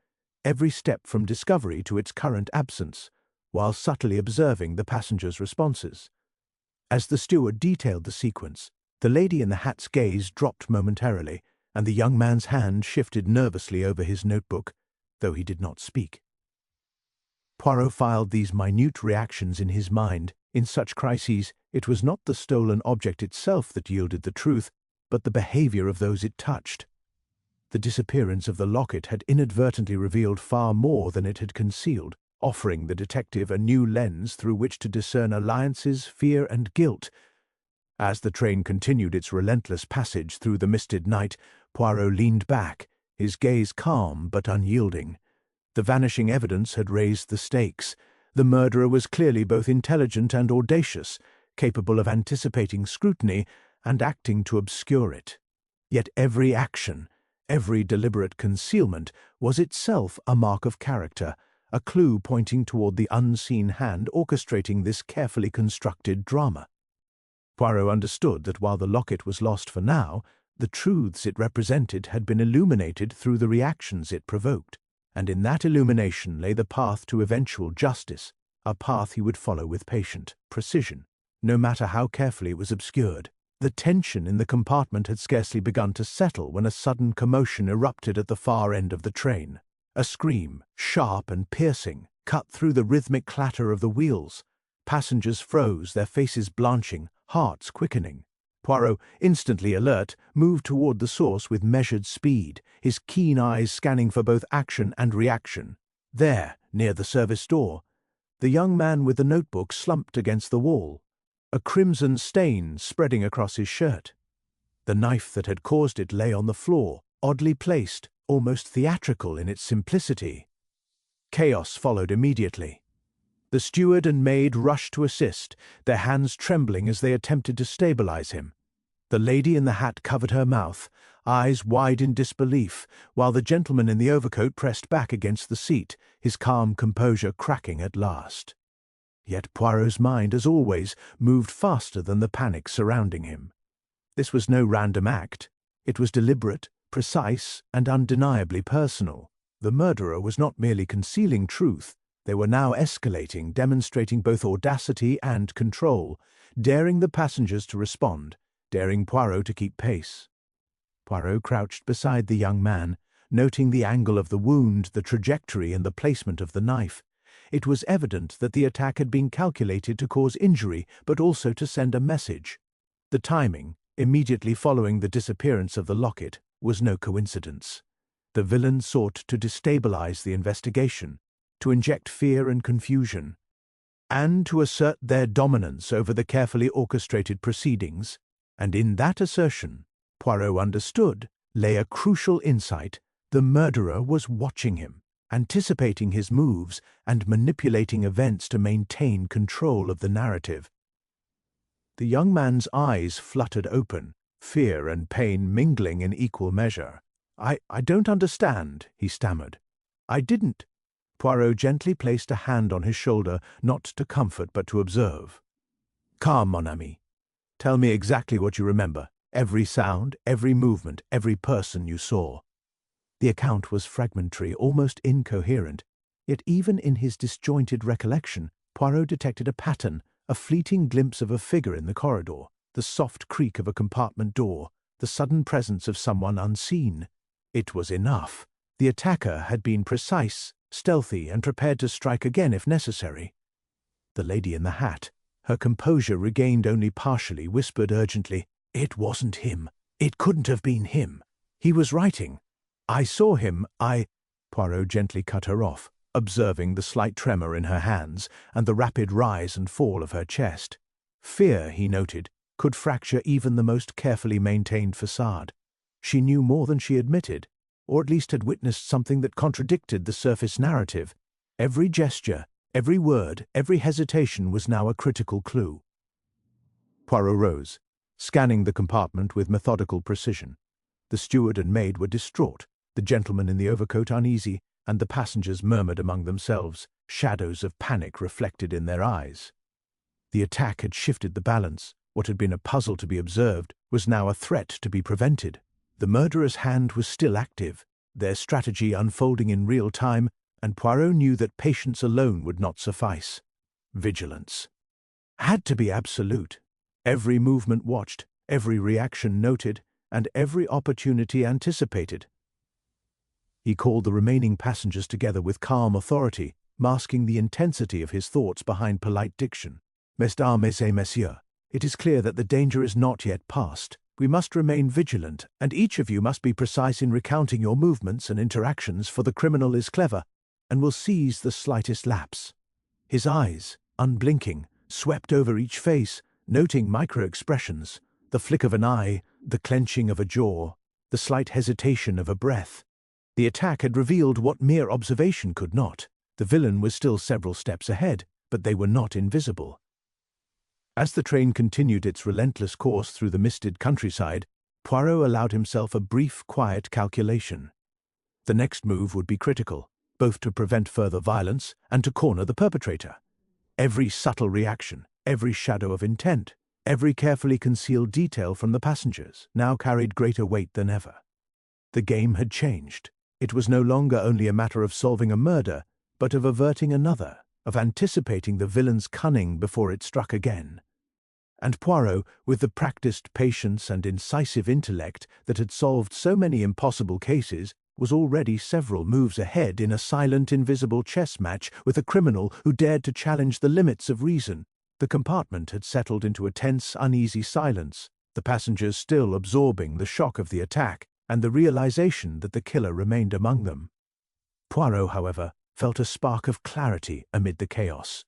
every step from discovery to its current absence, while subtly observing the passengers' responses. As the steward detailed the sequence, the lady in the hat's gaze dropped momentarily, and the young man's hand shifted nervously over his notebook, though he did not speak. Poirot filed these minute reactions in his mind. In such crises, it was not the stolen object itself that yielded the truth, but the behavior of those it touched. The disappearance of the locket had inadvertently revealed far more than it had concealed, offering the detective a new lens through which to discern alliances, fear, and guilt. As the train continued its relentless passage through the misted night, Poirot leaned back, his gaze calm but unyielding. The vanishing evidence had raised the stakes. The murderer was clearly both intelligent and audacious, capable of anticipating scrutiny and acting to obscure it. Yet every action, every deliberate concealment, was itself a mark of character, a clue pointing toward the unseen hand orchestrating this carefully constructed drama. Poirot understood that while the locket was lost for now, the truths it represented had been illuminated through the reactions it provoked, and in that illumination lay the path to eventual justice, a path he would follow with patient precision, no matter how carefully it was obscured. The tension in the compartment had scarcely begun to settle when a sudden commotion erupted at the far end of the train. A scream, sharp and piercing, cut through the rhythmic clatter of the wheels. Passengers froze, their faces blanching, hearts quickening. Poirot, instantly alert, moved toward the source with measured speed, his keen eyes scanning for both action and reaction. There, near the service door, the young man with the notebook slumped against the wall, a crimson stain spreading across his shirt. The knife that had caused it lay on the floor, oddly placed, almost theatrical in its simplicity. Chaos followed immediately. The steward and maid rushed to assist, their hands trembling as they attempted to stabilize him. The lady in the hat covered her mouth, eyes wide in disbelief, while the gentleman in the overcoat pressed back against the seat, his calm composure cracking at last. Yet Poirot's mind, as always, moved faster than the panic surrounding him. This was no random act. It was deliberate, precise, and undeniably personal. The murderer was not merely concealing truth. They were now escalating, demonstrating both audacity and control, daring the passengers to respond, daring Poirot to keep pace. Poirot crouched beside the young man, noting the angle of the wound, the trajectory, and the placement of the knife. It was evident that the attack had been calculated to cause injury, but also to send a message. The timing, immediately following the disappearance of the locket, was no coincidence. The villain sought to destabilize the investigation, to inject fear and confusion, and to assert their dominance over the carefully orchestrated proceedings, and in that assertion, Poirot understood, lay a crucial insight. The murderer was watching him, anticipating his moves, and manipulating events to maintain control of the narrative. The young man's eyes fluttered open, fear and pain mingling in equal measure. I don't understand," he stammered. "I didn't." Poirot gently placed a hand on his shoulder, not to comfort but to observe. "Calm, mon ami. Tell me exactly what you remember, every sound, every movement, every person you saw." The account was fragmentary, almost incoherent, yet even in his disjointed recollection, Poirot detected a pattern, a fleeting glimpse of a figure in the corridor, the soft creak of a compartment door, the sudden presence of someone unseen. It was enough. The attacker had been precise, stealthy, and prepared to strike again if necessary. The lady in the hat, her composure regained only partially, whispered urgently, "It wasn't him. It couldn't have been him. He was writing. I saw him. Poirot gently cut her off, observing the slight tremor in her hands and the rapid rise and fall of her chest. Fear, he noted, could fracture even the most carefully maintained facade. She knew more than she admitted, or at least had witnessed something that contradicted the surface narrative. Every gesture, every word, every hesitation was now a critical clue. Poirot rose, scanning the compartment with methodical precision. The steward and maid were distraught, the gentleman in the overcoat uneasy, and the passengers murmured among themselves, shadows of panic reflected in their eyes. The attack had shifted the balance. What had been a puzzle to be observed was now a threat to be prevented. The murderer's hand was still active, their strategy unfolding in real time, and Poirot knew that patience alone would not suffice. Vigilance had to be absolute. Every movement watched, every reaction noted, and every opportunity anticipated. He called the remaining passengers together with calm authority, masking the intensity of his thoughts behind polite diction. "Mesdames et messieurs, it is clear that the danger is not yet past. We must remain vigilant, and each of you must be precise in recounting your movements and interactions, for the criminal is clever, and will seize the slightest lapse." His eyes, unblinking, swept over each face, noting micro-expressions, the flick of an eye, the clenching of a jaw, the slight hesitation of a breath. The attack had revealed what mere observation could not. The villain was still several steps ahead, but they were not invisible. As the train continued its relentless course through the misted countryside, Poirot allowed himself a brief, quiet calculation. The next move would be critical, both to prevent further violence and to corner the perpetrator. Every subtle reaction, every shadow of intent, every carefully concealed detail from the passengers now carried greater weight than ever. The game had changed. It was no longer only a matter of solving a murder, but of averting another, of anticipating the villain's cunning before it struck again. And Poirot, with the practiced patience and incisive intellect that had solved so many impossible cases, was already several moves ahead in a silent, invisible chess match with a criminal who dared to challenge the limits of reason. The compartment had settled into a tense, uneasy silence, the passengers still absorbing the shock of the attack and the realization that the killer remained among them. Poirot, however, felt a spark of clarity amid the chaos.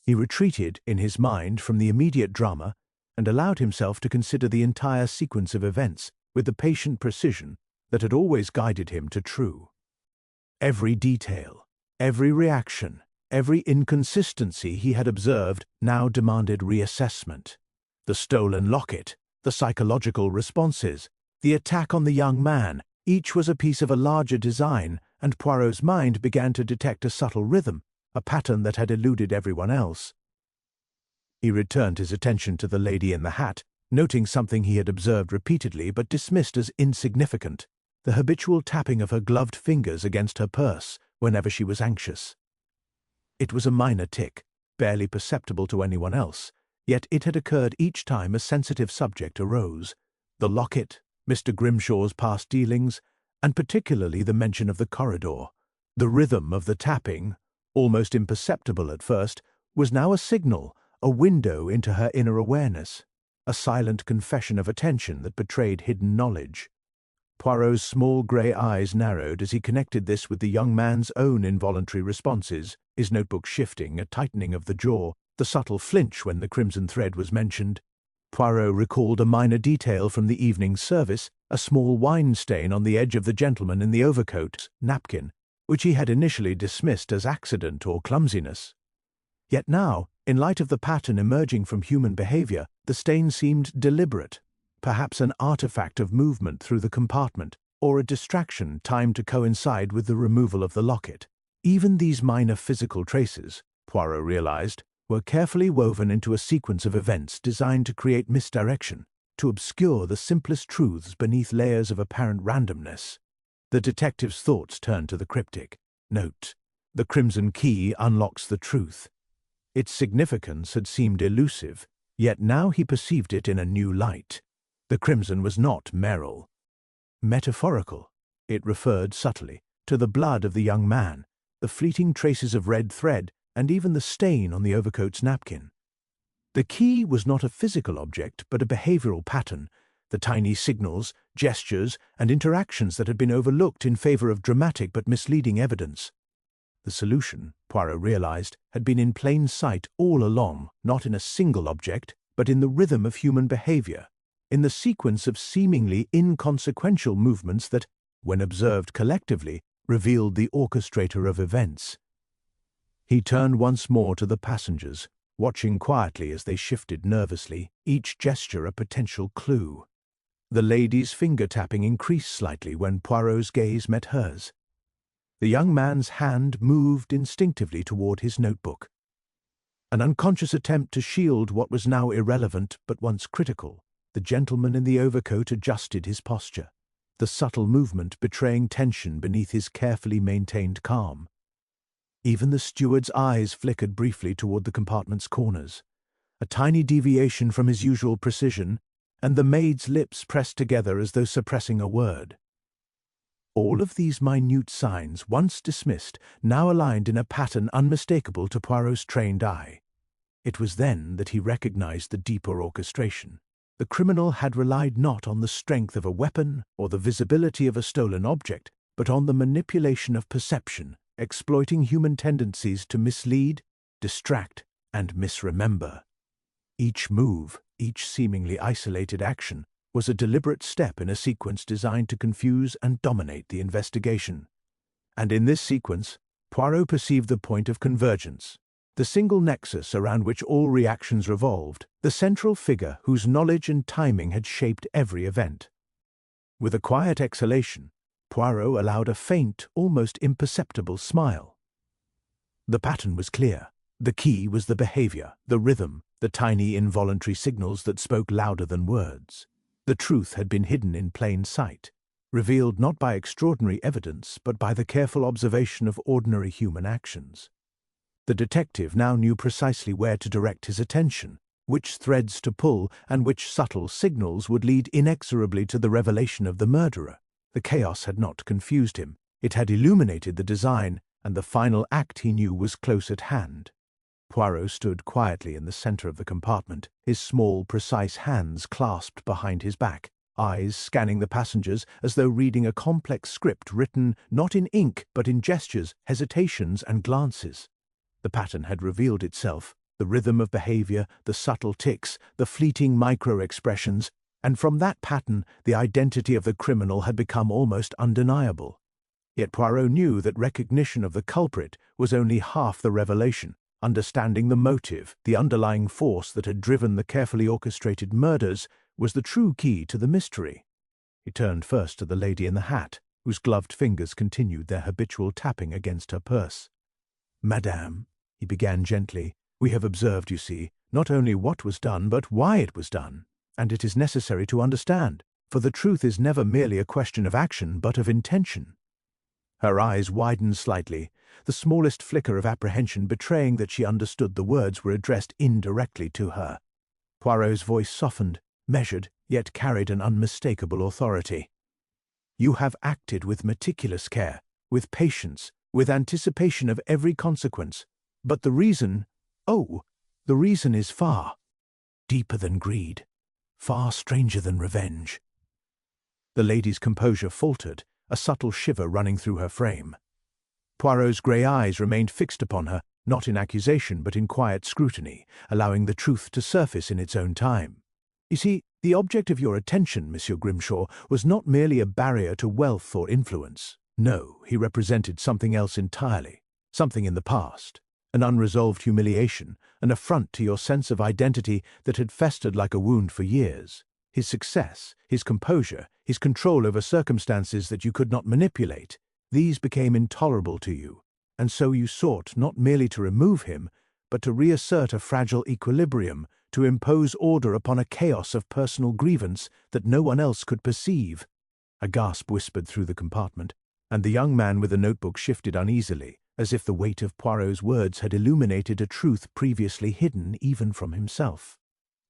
He retreated in his mind from the immediate drama and allowed himself to consider the entire sequence of events with the patient precision that had always guided him to true. Every detail, every reaction, every inconsistency he had observed now demanded reassessment. The stolen locket, the psychological responses, the attack on the young man. Each was a piece of a larger design, and Poirot's mind began to detect a subtle rhythm, a pattern that had eluded everyone else. He returned his attention to the lady in the hat, noting something he had observed repeatedly but dismissed as insignificant, the habitual tapping of her gloved fingers against her purse whenever she was anxious. It was a minor tic, barely perceptible to anyone else, yet it had occurred each time a sensitive subject arose. The locket, Mr. Grimshaw's past dealings, and particularly the mention of the corridor. The rhythm of the tapping, almost imperceptible at first, was now a signal, a window into her inner awareness, a silent confession of attention that betrayed hidden knowledge. Poirot's small grey eyes narrowed as he connected this with the young man's own involuntary responses, his notebook shifting, a tightening of the jaw, the subtle flinch when the crimson thread was mentioned. Poirot recalled a minor detail from the evening service, a small wine stain on the edge of the gentleman in the overcoat's napkin, which he had initially dismissed as accident or clumsiness. Yet now, in light of the pattern emerging from human behavior, the stain seemed deliberate, perhaps an artifact of movement through the compartment, or a distraction timed to coincide with the removal of the locket. Even these minor physical traces, Poirot realized, were carefully woven into a sequence of events designed to create misdirection, to obscure the simplest truths beneath layers of apparent randomness. The detective's thoughts turned to the cryptic. Note: the crimson key unlocks the truth. Its significance had seemed elusive, yet now he perceived it in a new light. The crimson was not merle. Metaphorical, it referred subtly to the blood of the young man, the fleeting traces of red thread, and even the stain on the overcoat's napkin. The key was not a physical object, but a behavioral pattern, the tiny signals, gestures, and interactions that had been overlooked in favor of dramatic but misleading evidence. The solution, Poirot realized, had been in plain sight all along, not in a single object, but in the rhythm of human behavior, in the sequence of seemingly inconsequential movements that, when observed collectively, revealed the orchestrator of events. He turned once more to the passengers, watching quietly as they shifted nervously, each gesture a potential clue. The lady's finger-tapping increased slightly when Poirot's gaze met hers. The young man's hand moved instinctively toward his notebook. An unconscious attempt to shield what was now irrelevant but once critical. The gentleman in the overcoat adjusted his posture, the subtle movement betraying tension beneath his carefully maintained calm. Even the steward's eyes flickered briefly toward the compartment's corners, a tiny deviation from his usual precision, and the maid's lips pressed together as though suppressing a word. All of these minute signs, once dismissed, now aligned in a pattern unmistakable to Poirot's trained eye. It was then that he recognized the deeper orchestration. The criminal had relied not on the strength of a weapon or the visibility of a stolen object, but on the manipulation of perception, exploiting human tendencies to mislead, distract, and misremember. Each move, each seemingly isolated action, was a deliberate step in a sequence designed to confuse and dominate the investigation. And in this sequence, Poirot perceived the point of convergence, the single nexus around which all reactions revolved, the central figure whose knowledge and timing had shaped every event. With a quiet exhalation, Poirot allowed a faint, almost imperceptible smile. The pattern was clear. The key was the behavior, the rhythm, the tiny involuntary signals that spoke louder than words. The truth had been hidden in plain sight, revealed not by extraordinary evidence, but by the careful observation of ordinary human actions. The detective now knew precisely where to direct his attention, which threads to pull, and which subtle signals would lead inexorably to the revelation of the murderer. The chaos had not confused him. It had illuminated the design, and the final act he knew was close at hand. Poirot stood quietly in the center of the compartment, his small, precise hands clasped behind his back, eyes scanning the passengers as though reading a complex script written not in ink but in gestures, hesitations, and glances. The pattern had revealed itself, the rhythm of behavior, the subtle tics, the fleeting micro-expressions, and from that pattern the identity of the criminal had become almost undeniable. Yet Poirot knew that recognition of the culprit was only half the revelation. Understanding the motive, the underlying force that had driven the carefully orchestrated murders, was the true key to the mystery. He turned first to the lady in the hat, whose gloved fingers continued their habitual tapping against her purse. "Madame," he began gently, "we have observed, you see, not only what was done, but why it was done, and it is necessary to understand, for the truth is never merely a question of action, but of intention." Her eyes widened slightly, the smallest flicker of apprehension betraying that she understood the words were addressed indirectly to her. Poirot's voice softened, measured, yet carried an unmistakable authority. "You have acted with meticulous care, with patience, with anticipation of every consequence, but the reason, the reason is far deeper than greed, far stranger than revenge." The lady's composure faltered, a subtle shiver running through her frame. Poirot's grey eyes remained fixed upon her, not in accusation but in quiet scrutiny, allowing the truth to surface in its own time. "You see, the object of your attention, Monsieur Grimshaw, was not merely a barrier to wealth or influence. No, he represented something else entirely, something in the past, an unresolved humiliation, an affront to your sense of identity that had festered like a wound for years. His success, his composure, his control over circumstances that you could not manipulate, these became intolerable to you, and so you sought not merely to remove him, but to reassert a fragile equilibrium, to impose order upon a chaos of personal grievance that no one else could perceive." A gasp whispered through the compartment, and the young man with the notebook shifted uneasily, as if the weight of Poirot's words had illuminated a truth previously hidden even from himself.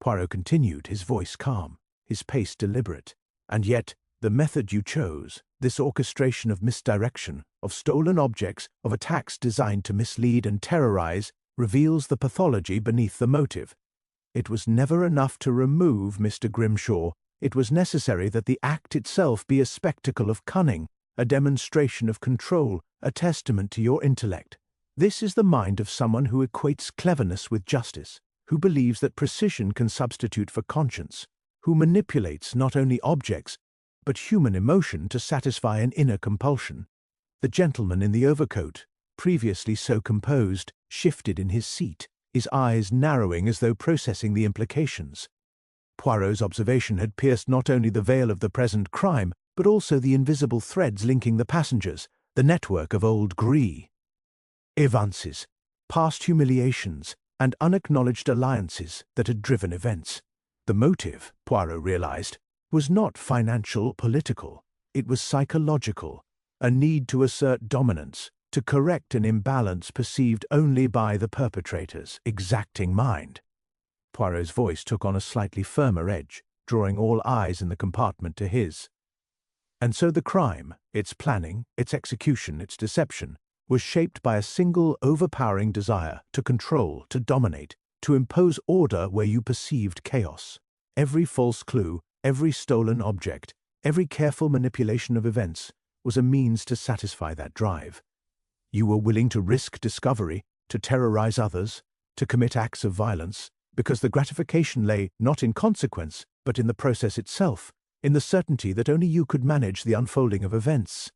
Poirot continued, his voice calm, his pace deliberate. "And yet, the method you chose, this orchestration of misdirection, of stolen objects, of attacks designed to mislead and terrorize, reveals the pathology beneath the motive. It was never enough to remove Mr. Grimshaw. It was necessary that the act itself be a spectacle of cunning, a demonstration of control, a testament to your intellect. This is the mind of someone who equates cleverness with justice, who believes that precision can substitute for conscience, who manipulates not only objects, but human emotion to satisfy an inner compulsion." The gentleman in the overcoat, previously so composed, shifted in his seat, his eyes narrowing as though processing the implications. Poirot's observation had pierced not only the veil of the present crime, but also the invisible threads linking the passengers, the network of old Gris. Avances, past humiliations, and unacknowledged alliances that had driven events. The motive, Poirot realized, was not financial, political. It was psychological, a need to assert dominance, to correct an imbalance perceived only by the perpetrator's exacting mind. Poirot's voice took on a slightly firmer edge, drawing all eyes in the compartment to his. And so the crime, its planning, its execution, its deception, was shaped by a single overpowering desire to control, to dominate, to impose order where you perceived chaos. Every false clue, every stolen object, every careful manipulation of events was a means to satisfy that drive. You were willing to risk discovery, to terrorize others, to commit acts of violence, because the gratification lay not in consequence, but in the process itself, in the certainty that only you could manage the unfolding of events.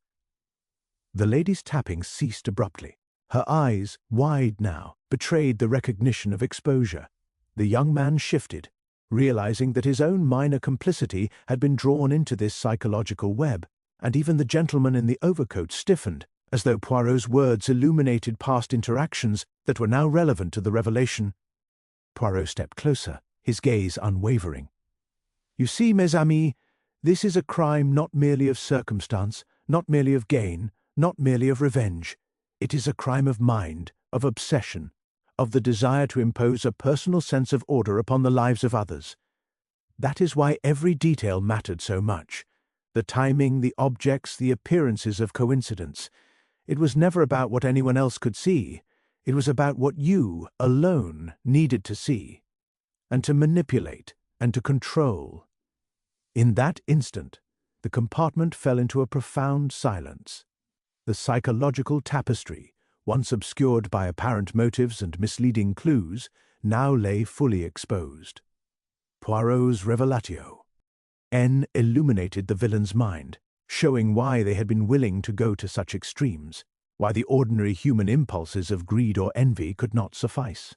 The lady's tapping ceased abruptly. Her eyes, wide now, betrayed the recognition of exposure. The young man shifted, realizing that his own minor complicity had been drawn into this psychological web, and even the gentleman in the overcoat stiffened, as though Poirot's words illuminated past interactions that were now relevant to the revelation. Poirot stepped closer, his gaze unwavering. "You see, mes amis, this is a crime not merely of circumstance, not merely of gain, not merely of revenge. It is a crime of mind, of obsession, of the desire to impose a personal sense of order upon the lives of others. That is why every detail mattered so much. The timing, the objects, the appearances of coincidence. It was never about what anyone else could see. It was about what you, alone, needed to see, and to manipulate, and to control." In that instant, the compartment fell into a profound silence. The psychological tapestry, once obscured by apparent motives and misleading clues, now lay fully exposed. Poirot's revelatio. N illuminated the villain's mind, showing why they had been willing to go to such extremes, why the ordinary human impulses of greed or envy could not suffice.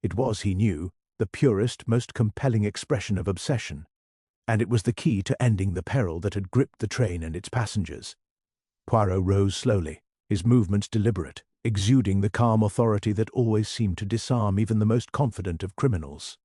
It was, he knew, the purest, most compelling expression of obsession. And it was the key to ending the peril that had gripped the train and its passengers. Poirot rose slowly, his movements deliberate, exuding the calm authority that always seemed to disarm even the most confident of criminals.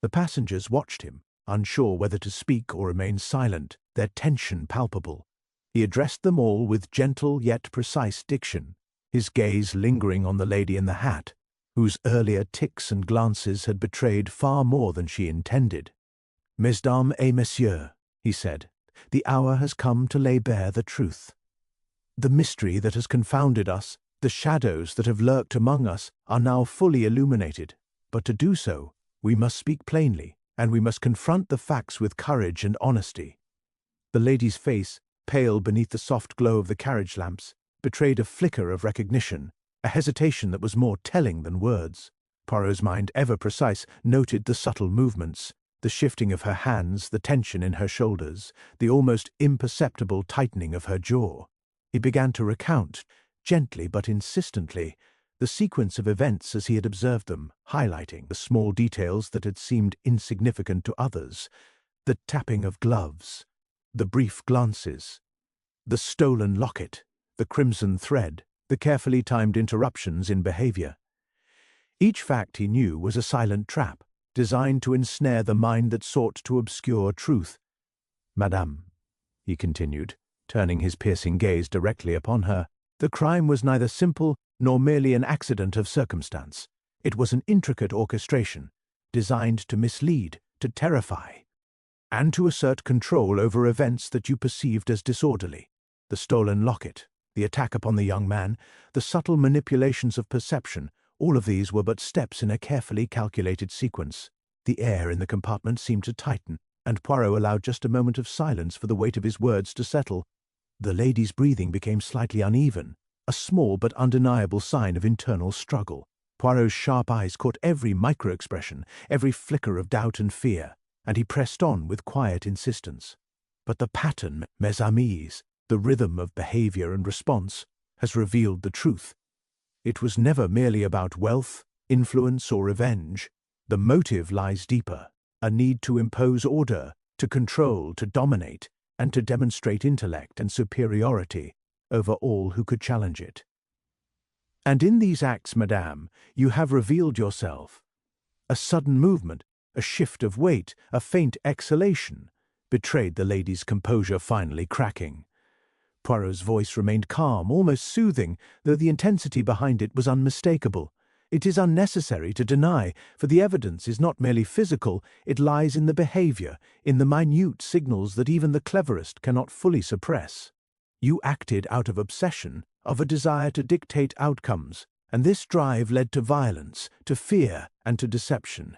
The passengers watched him, unsure whether to speak or remain silent, their tension palpable. He addressed them all with gentle yet precise diction, his gaze lingering on the lady in the hat, whose earlier tics and glances had betrayed far more than she intended. "Mesdames et messieurs," he said, "the hour has come to lay bare the truth. The mystery that has confounded us, the shadows that have lurked among us, are now fully illuminated. But to do so, we must speak plainly, and we must confront the facts with courage and honesty." The lady's face, pale beneath the soft glow of the carriage lamps, betrayed a flicker of recognition, a hesitation that was more telling than words. Poirot's mind, ever precise, noted the subtle movements, the shifting of her hands, the tension in her shoulders, the almost imperceptible tightening of her jaw. He began to recount, gently but insistently, the sequence of events as he had observed them, highlighting the small details that had seemed insignificant to others, the tapping of gloves, the brief glances, the stolen locket, the crimson thread, the carefully timed interruptions in behavior. Each fact, he knew, was a silent trap, designed to ensnare the mind that sought to obscure truth. "Madame," he continued, turning his piercing gaze directly upon her, "the crime was neither simple nor merely an accident of circumstance. It was an intricate orchestration, designed to mislead, to terrify, and to assert control over events that you perceived as disorderly. The stolen locket, the attack upon the young man, the subtle manipulations of perception, all of these were but steps in a carefully calculated sequence. The air in the compartment seemed to tighten, and Poirot allowed just a moment of silence for the weight of his words to settle. The lady's breathing became slightly uneven, a small but undeniable sign of internal struggle. Poirot's sharp eyes caught every micro-expression, every flicker of doubt and fear, and he pressed on with quiet insistence. "But the pattern, mes amis, the rhythm of behavior and response, has revealed the truth. It was never merely about wealth, influence, or revenge. The motive lies deeper, a need to impose order, to control, to dominate, and to demonstrate intellect and superiority over all who could challenge it. And in these acts, madame, you have revealed yourself. A sudden movement, a shift of weight, a faint exhalation, betrayed the lady's composure finally cracking. Poirot's voice remained calm, almost soothing, though the intensity behind it was unmistakable. It is unnecessary to deny, for the evidence is not merely physical, it lies in the behavior, in the minute signals that even the cleverest cannot fully suppress. You acted out of obsession, of a desire to dictate outcomes, and this drive led to violence, to fear, and to deception.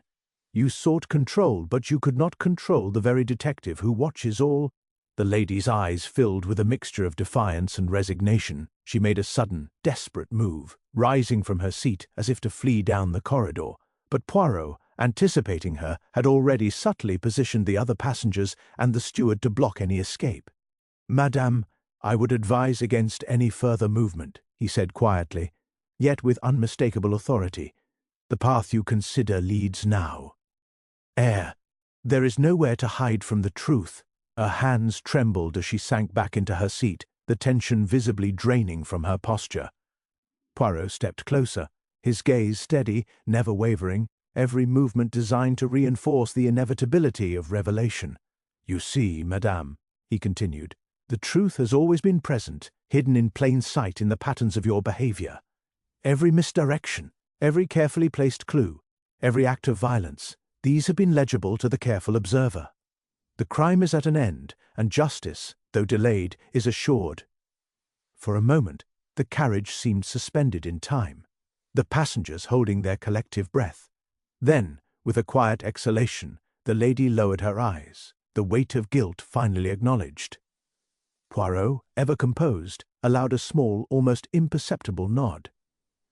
You sought control, but you could not control the very detective who watches all. The lady's eyes filled with a mixture of defiance and resignation. She made a sudden, desperate move, rising from her seat as if to flee down the corridor. But Poirot, anticipating her, had already subtly positioned the other passengers and the steward to block any escape. "Madame, I would advise against any further movement," he said quietly, yet with unmistakable authority. "The path you consider leads now. There is nowhere to hide from the truth." Her hands trembled as she sank back into her seat, the tension visibly draining from her posture. Poirot stepped closer, his gaze steady, never wavering, every movement designed to reinforce the inevitability of revelation. "You see, madame," he continued, "the truth has always been present, hidden in plain sight in the patterns of your behavior. Every misdirection, every carefully placed clue, every act of violence, these have been legible to the careful observer. The crime is at an end, and justice, though delayed, is assured." For a moment, the carriage seemed suspended in time, the passengers holding their collective breath. Then, with a quiet exhalation, the lady lowered her eyes, the weight of guilt finally acknowledged. Poirot, ever composed, allowed a small, almost imperceptible nod.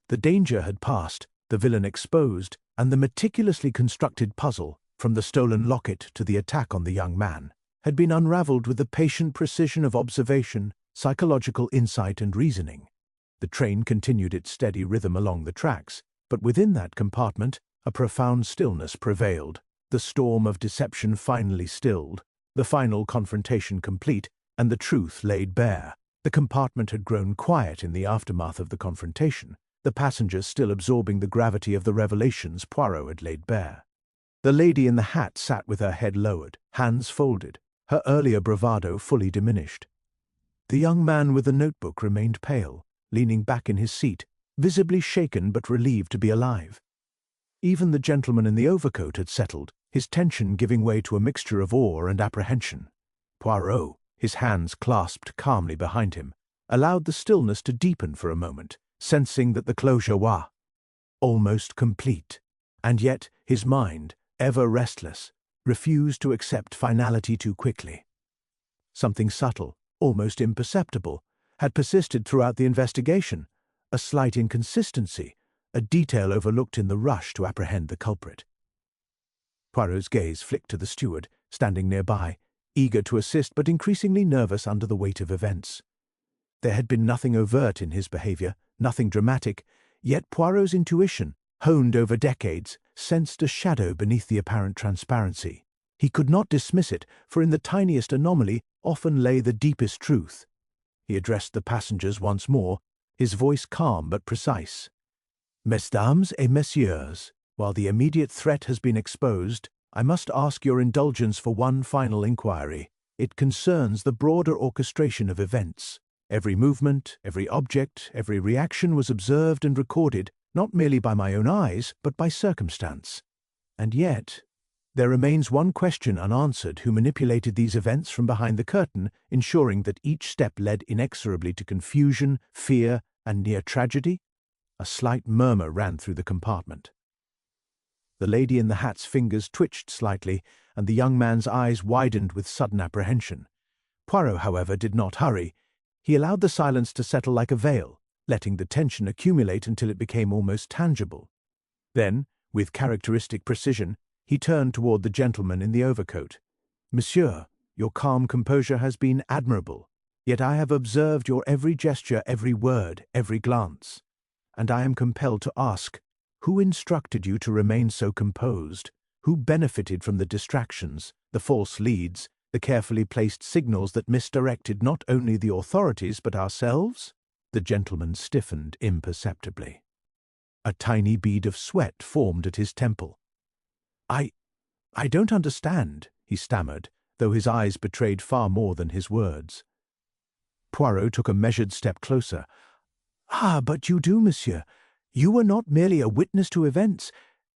The danger had passed, the villain exposed, and the meticulously constructed puzzle, from the stolen locket to the attack on the young man, had been unravelled with the patient precision of observation, psychological insight and reasoning. The train continued its steady rhythm along the tracks, but within that compartment, A profound stillness prevailed, the storm of deception finally stilled, the final confrontation complete, and the truth laid bare. The compartment had grown quiet in the aftermath of the confrontation, the passengers still absorbing the gravity of the revelations Poirot had laid bare. The lady in the hat sat with her head lowered, hands folded, her earlier bravado fully diminished. The young man with the notebook remained pale, leaning back in his seat, visibly shaken but relieved to be alive. Even the gentleman in the overcoat had settled, his tension giving way to a mixture of awe and apprehension. Poirot, his hands clasped calmly behind him, allowed the stillness to deepen for a moment, sensing that the closure was almost complete. And yet his mind, ever restless, refused to accept finality too quickly. Something subtle, almost imperceptible, had persisted throughout the investigation, a slight inconsistency, a detail overlooked in the rush to apprehend the culprit. Poirot's gaze flicked to the steward, standing nearby, eager to assist but increasingly nervous under the weight of events. There had been nothing overt in his behavior, nothing dramatic, yet Poirot's intuition, honed over decades, sensed a shadow beneath the apparent transparency. He could not dismiss it, for in the tiniest anomaly often lay the deepest truth. He addressed the passengers once more, his voice calm but precise. "Mesdames et messieurs, while the immediate threat has been exposed, I must ask your indulgence for one final inquiry. It concerns the broader orchestration of events. Every movement, every object, every reaction was observed and recorded, not merely by my own eyes, but by circumstance. And yet, there remains one question unanswered: who manipulated these events from behind the curtain, ensuring that each step led inexorably to confusion, fear, and near tragedy?" A slight murmur ran through the compartment. The lady in the hat's fingers twitched slightly, and the young man's eyes widened with sudden apprehension. Poirot, however, did not hurry. He allowed the silence to settle like a veil, letting the tension accumulate until it became almost tangible. Then, with characteristic precision, he turned toward the gentleman in the overcoat. "Monsieur, your calm composure has been admirable, yet I have observed your every gesture, every word, every glance. And I am compelled to ask, who instructed you to remain so composed? Who benefited from the distractions, the false leads, the carefully placed signals that misdirected not only the authorities but ourselves?" The gentleman stiffened imperceptibly. A tiny bead of sweat formed at his temple. I don't understand," he stammered, though his eyes betrayed far more than his words. Poirot took a measured step closer. "Ah, but you do, monsieur. You were not merely a witness to events.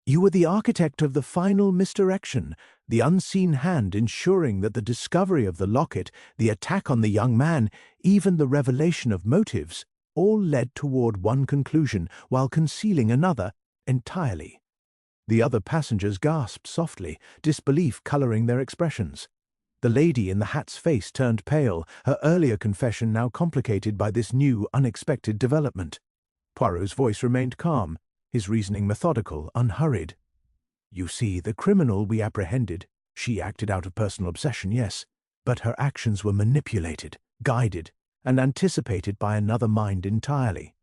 You were the architect of the final misdirection, the unseen hand ensuring that the discovery of the locket, the attack on the young man, even the revelation of motives, all led toward one conclusion, while concealing another entirely." The other passengers gasped softly, disbelief coloring their expressions. The lady in the hat's face turned pale, her earlier confession now complicated by this new, unexpected development. Poirot's voice remained calm, his reasoning methodical, unhurried. "You see, the criminal we apprehended, she acted out of personal obsession, yes, but her actions were manipulated, guided, and anticipated by another mind entirely.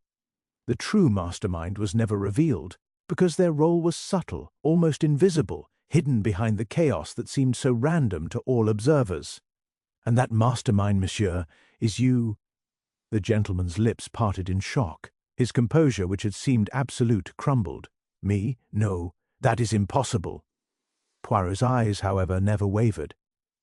The true mastermind was never revealed, because their role was subtle, almost invisible, hidden behind the chaos that seemed so random to all observers. And that mastermind, monsieur, is you." The gentleman's lips parted in shock. His composure, which had seemed absolute, crumbled. "Me? No, that is impossible." Poirot's eyes, however, never wavered.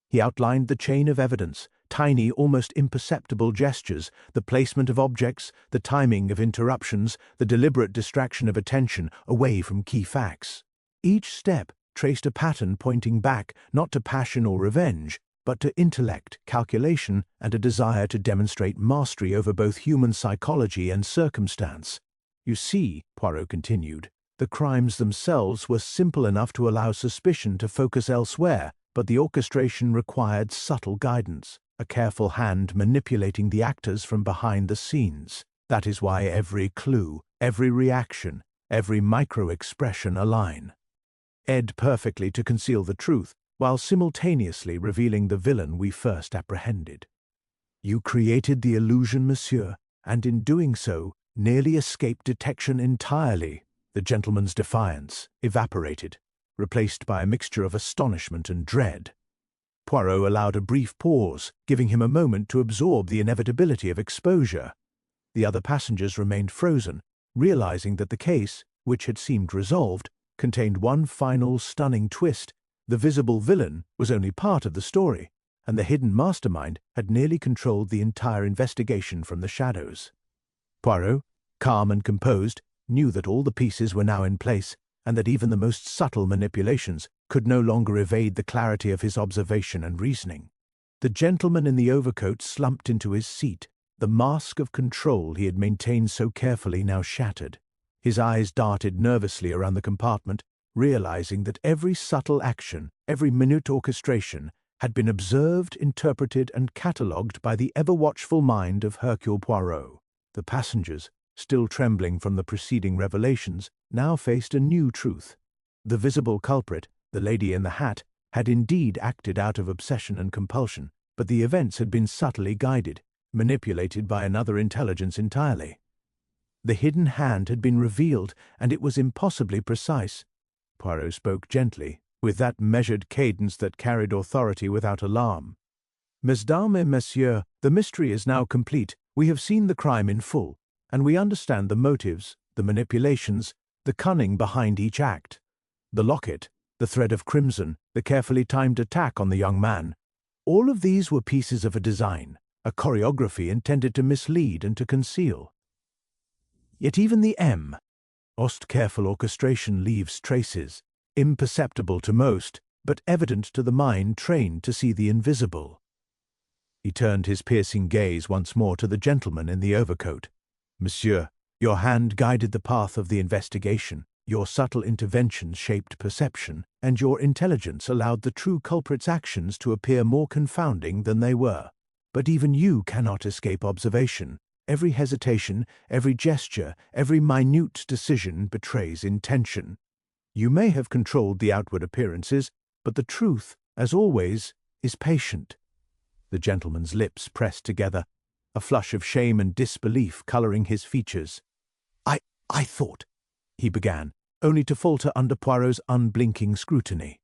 He outlined the chain of evidence, tiny, almost imperceptible gestures, the placement of objects, the timing of interruptions, the deliberate distraction of attention away from key facts. Each step traced a pattern pointing back not to passion or revenge, but to intellect, calculation, and a desire to demonstrate mastery over both human psychology and circumstance. "You see," Poirot continued, "the crimes themselves were simple enough to allow suspicion to focus elsewhere, but the orchestration required subtle guidance, a careful hand manipulating the actors from behind the scenes. That is why every clue, every reaction, every micro-expression align perfectly to conceal the truth, while simultaneously revealing the villain we first apprehended. You created the illusion, monsieur, and in doing so, nearly escaped detection entirely. The gentleman's defiance evaporated, replaced by a mixture of astonishment and dread. Poirot allowed a brief pause, giving him a moment to absorb the inevitability of exposure. The other passengers remained frozen, realizing that the case, which had seemed resolved, contained one final stunning twist. The visible villain was only part of the story, and the hidden mastermind had nearly controlled the entire investigation from the shadows. Poirot, calm and composed, knew that all the pieces were now in place, and that even the most subtle manipulations could no longer evade the clarity of his observation and reasoning. The gentleman in the overcoat slumped into his seat, the mask of control he had maintained so carefully now shattered. His eyes darted nervously around the compartment, realizing that every subtle action, every minute orchestration, had been observed, interpreted, and catalogued by the ever-watchful mind of Hercule Poirot. The passengers, still trembling from the preceding revelations, now faced a new truth. The visible culprit, the lady in the hat, had indeed acted out of obsession and compulsion, but the events had been subtly guided, manipulated by another intelligence entirely. The hidden hand had been revealed, and it was impossibly precise. Poirot spoke gently, with that measured cadence that carried authority without alarm. "Mesdames et messieurs, the mystery is now complete. We have seen the crime in full, and we understand the motives, the manipulations, the cunning behind each act. The locket, the thread of crimson, the carefully timed attack on the young man, all of these were pieces of a design, a choreography intended to mislead and to conceal. Yet even the most careful orchestration leaves traces, imperceptible to most, but evident to the mind trained to see the invisible." He turned his piercing gaze once more to the gentleman in the overcoat. "Monsieur, your hand guided the path of the investigation, your subtle interventions shaped perception, and your intelligence allowed the true culprit's actions to appear more confounding than they were. But even you cannot escape observation. Every hesitation, every gesture, every minute decision betrays intention. You may have controlled the outward appearances, but the truth, as always, is patient." The gentleman's lips pressed together, a flush of shame and disbelief coloring his features. I thought," he began, only to falter under Poirot's unblinking scrutiny.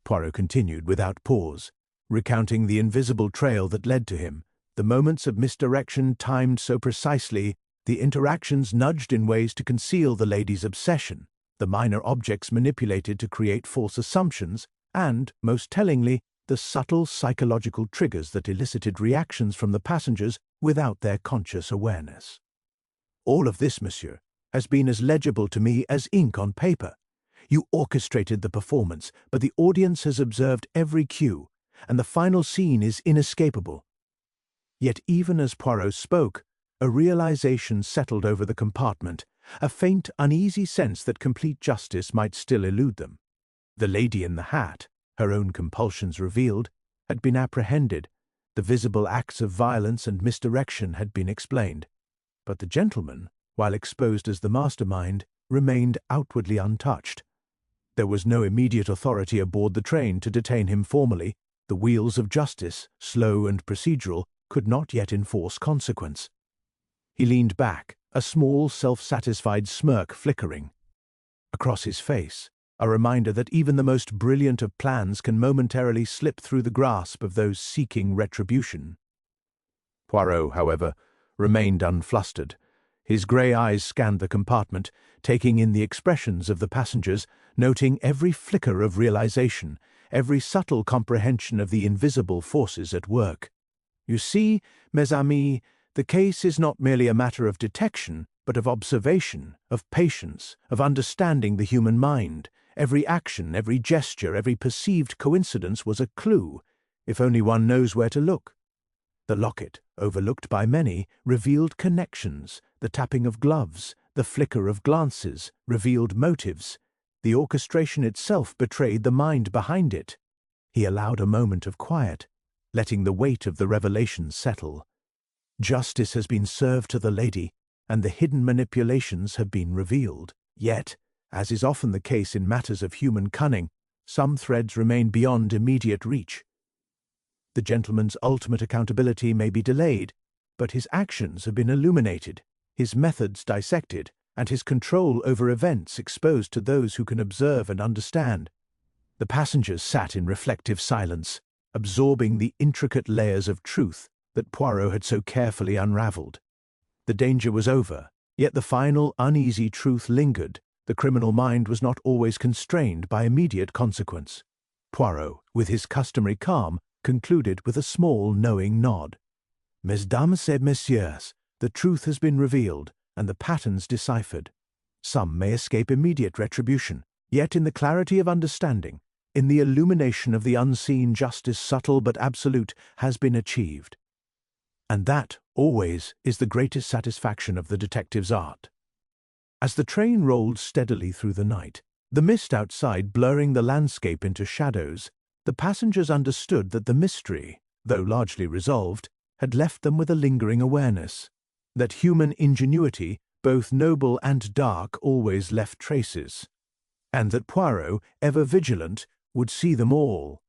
Poirot continued without pause, recounting the invisible trail that led to him, the moments of misdirection timed so precisely, the interactions nudged in ways to conceal the lady's obsession, the minor objects manipulated to create false assumptions, and, most tellingly, the subtle psychological triggers that elicited reactions from the passengers without their conscious awareness. "All of this, monsieur, has been as legible to me as ink on paper. You orchestrated the performance, but the audience has observed every cue, and the final scene is inescapable." Yet even as Poirot spoke, a realization settled over the compartment, a faint, uneasy sense that complete justice might still elude them. The lady in the hat, her own compulsions revealed, had been apprehended, the visible acts of violence and misdirection had been explained. But the gentleman, while exposed as the mastermind, remained outwardly untouched. There was no immediate authority aboard the train to detain him formally. The wheels of justice, slow and procedural, could not yet enforce consequence. He leaned back, a small, self-satisfied smirk flickering across his face, a reminder that even the most brilliant of plans can momentarily slip through the grasp of those seeking retribution. Poirot, however, remained unflustered. His grey eyes scanned the compartment, taking in the expressions of the passengers, noting every flicker of realization, every subtle comprehension of the invisible forces at work. "You see, mes amis, the case is not merely a matter of detection, but of observation, of patience, of understanding the human mind. Every action, every gesture, every perceived coincidence was a clue, if only one knows where to look. The locket, overlooked by many, revealed connections. The tapping of gloves, the flicker of glances, revealed motives. The orchestration itself betrayed the mind behind it." He allowed a moment of quiet, letting the weight of the revelation settle. Justice has been served to the lady, and the hidden manipulations have been revealed. Yet, as is often the case in matters of human cunning, some threads remain beyond immediate reach. The gentleman's ultimate accountability may be delayed, but his actions have been illuminated, his methods dissected, and his control over events exposed to those who can observe and understand. The passengers sat in reflective silence, absorbing the intricate layers of truth that Poirot had so carefully unravelled. The danger was over, yet the final uneasy truth lingered. The criminal mind was not always constrained by immediate consequence. Poirot, with his customary calm, concluded with a small knowing nod. Mesdames et messieurs, the truth has been revealed, and the patterns deciphered. Some may escape immediate retribution, yet in the clarity of understanding, in the illumination of the unseen, justice subtle but absolute has been achieved. And that, always, is the greatest satisfaction of the detective's art. As the train rolled steadily through the night, the mist outside blurring the landscape into shadows, the passengers understood that the mystery, though largely resolved, had left them with a lingering awareness, that human ingenuity, both noble and dark, always left traces, and that Poirot, ever vigilant, would see them all.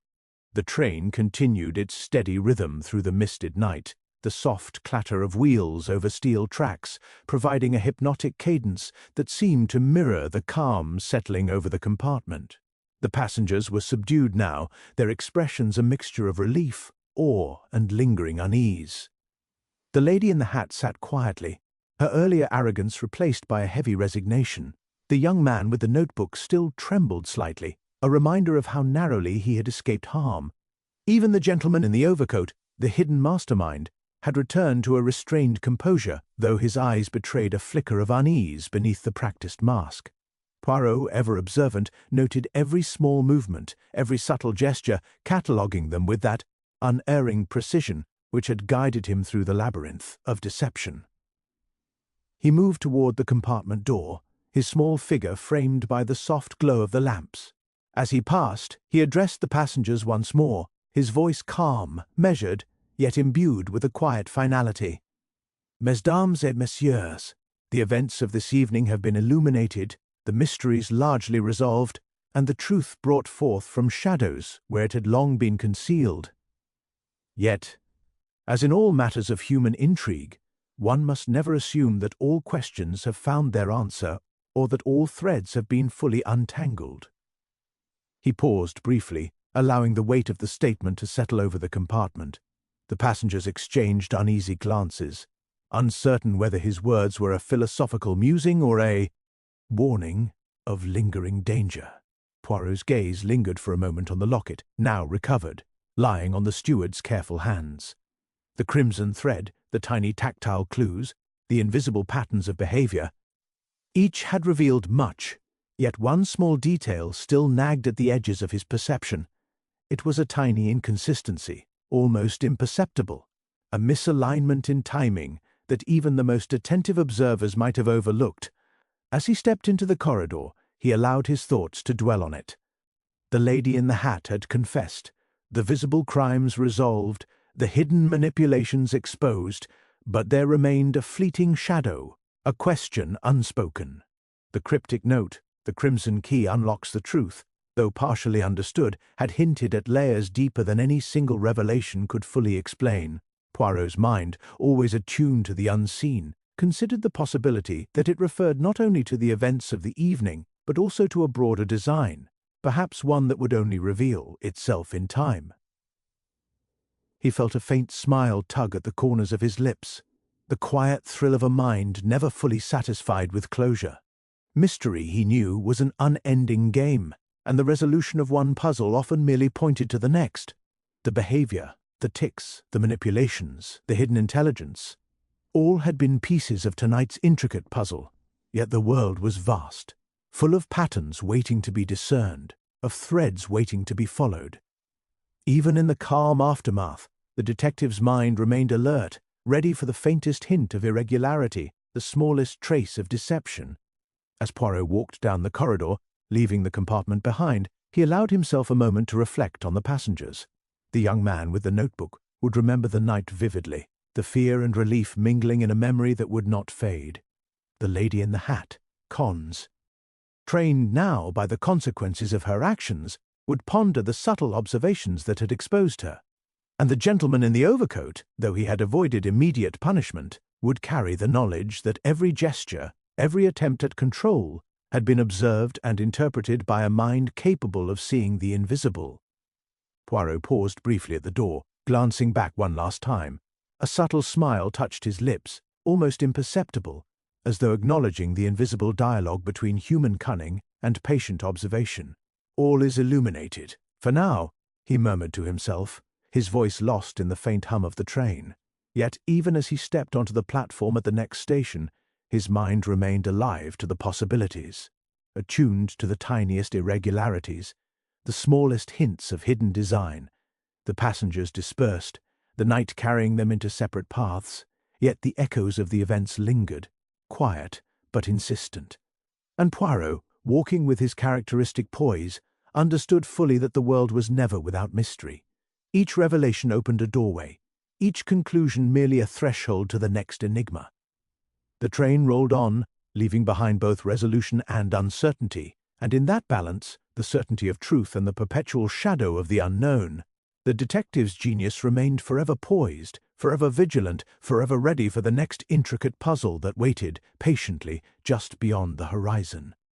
The train continued its steady rhythm through the misted night, the soft clatter of wheels over steel tracks, providing a hypnotic cadence that seemed to mirror the calm settling over the compartment. The passengers were subdued now, their expressions a mixture of relief, awe, and lingering unease. The lady in the hat sat quietly, her earlier arrogance replaced by a heavy resignation. The young man with the notebook still trembled slightly, a reminder of how narrowly he had escaped harm. Even the gentleman in the overcoat, the hidden mastermind, had returned to a restrained composure, though his eyes betrayed a flicker of unease beneath the practiced mask. Poirot, ever observant, noted every small movement, every subtle gesture, cataloguing them with that unerring precision which had guided him through the labyrinth of deception. He moved toward the compartment door, his small figure framed by the soft glow of the lamps. As he passed, he addressed the passengers once more, his voice calm, measured, yet imbued with a quiet finality. Mesdames et messieurs, the events of this evening have been illuminated, the mysteries largely resolved, and the truth brought forth from shadows where it had long been concealed. Yet, as in all matters of human intrigue, one must never assume that all questions have found their answer or that all threads have been fully untangled. He paused briefly, allowing the weight of the statement to settle over the compartment. The passengers exchanged uneasy glances, uncertain whether his words were a philosophical musing or a warning of lingering danger. Poirot's gaze lingered for a moment on the locket, now recovered, lying on the steward's careful hands. The crimson thread, the tiny tactile clues, the invisible patterns of behavior, each had revealed much, yet one small detail still nagged at the edges of his perception. It was a tiny inconsistency, almost imperceptible, a misalignment in timing that even the most attentive observers might have overlooked. As he stepped into the corridor, he allowed his thoughts to dwell on it. The lady in the hat had confessed, the visible crimes resolved, the hidden manipulations exposed, but there remained a fleeting shadow, a question unspoken. The cryptic note, the crimson key unlocks the truth, though partially understood, had hinted at layers deeper than any single revelation could fully explain. Poirot's mind, always attuned to the unseen, considered the possibility that it referred not only to the events of the evening, but also to a broader design, perhaps one that would only reveal itself in time. He felt a faint smile tug at the corners of his lips, the quiet thrill of a mind never fully satisfied with closure. Mystery, he knew, was an unending game, and the resolution of one puzzle often merely pointed to the next. The behavior, the tics, the manipulations, the hidden intelligence, all had been pieces of tonight's intricate puzzle, yet the world was vast, full of patterns waiting to be discerned, of threads waiting to be followed. Even in the calm aftermath, the detective's mind remained alert, ready for the faintest hint of irregularity, the smallest trace of deception. As Poirot walked down the corridor, leaving the compartment behind, he allowed himself a moment to reflect on the passengers. The young man with the notebook would remember the night vividly, the fear and relief mingling in a memory that would not fade. The lady in the hat, Cons, trained now by the consequences of her actions, would ponder the subtle observations that had exposed her. And the gentleman in the overcoat, though he had avoided immediate punishment, would carry the knowledge that every gesture, Every attempt at control had been observed and interpreted by a mind capable of seeing the invisible. Poirot paused briefly at the door, glancing back one last time. A subtle smile touched his lips, almost imperceptible, as though acknowledging the invisible dialogue between human cunning and patient observation. "All is illuminated, for now," he murmured to himself, his voice lost in the faint hum of the train. Yet even as he stepped onto the platform at the next station, his mind remained alive to the possibilities, attuned to the tiniest irregularities, the smallest hints of hidden design. The passengers dispersed, the night carrying them into separate paths, yet the echoes of the events lingered, quiet but insistent. And Poirot, walking with his characteristic poise, understood fully that the world was never without mystery. Each revelation opened a doorway, each conclusion merely a threshold to the next enigma. The train rolled on, leaving behind both resolution and uncertainty, and in that balance, the certainty of truth and the perpetual shadow of the unknown, the detective's genius remained forever poised, forever vigilant, forever ready for the next intricate puzzle that waited, patiently, just beyond the horizon.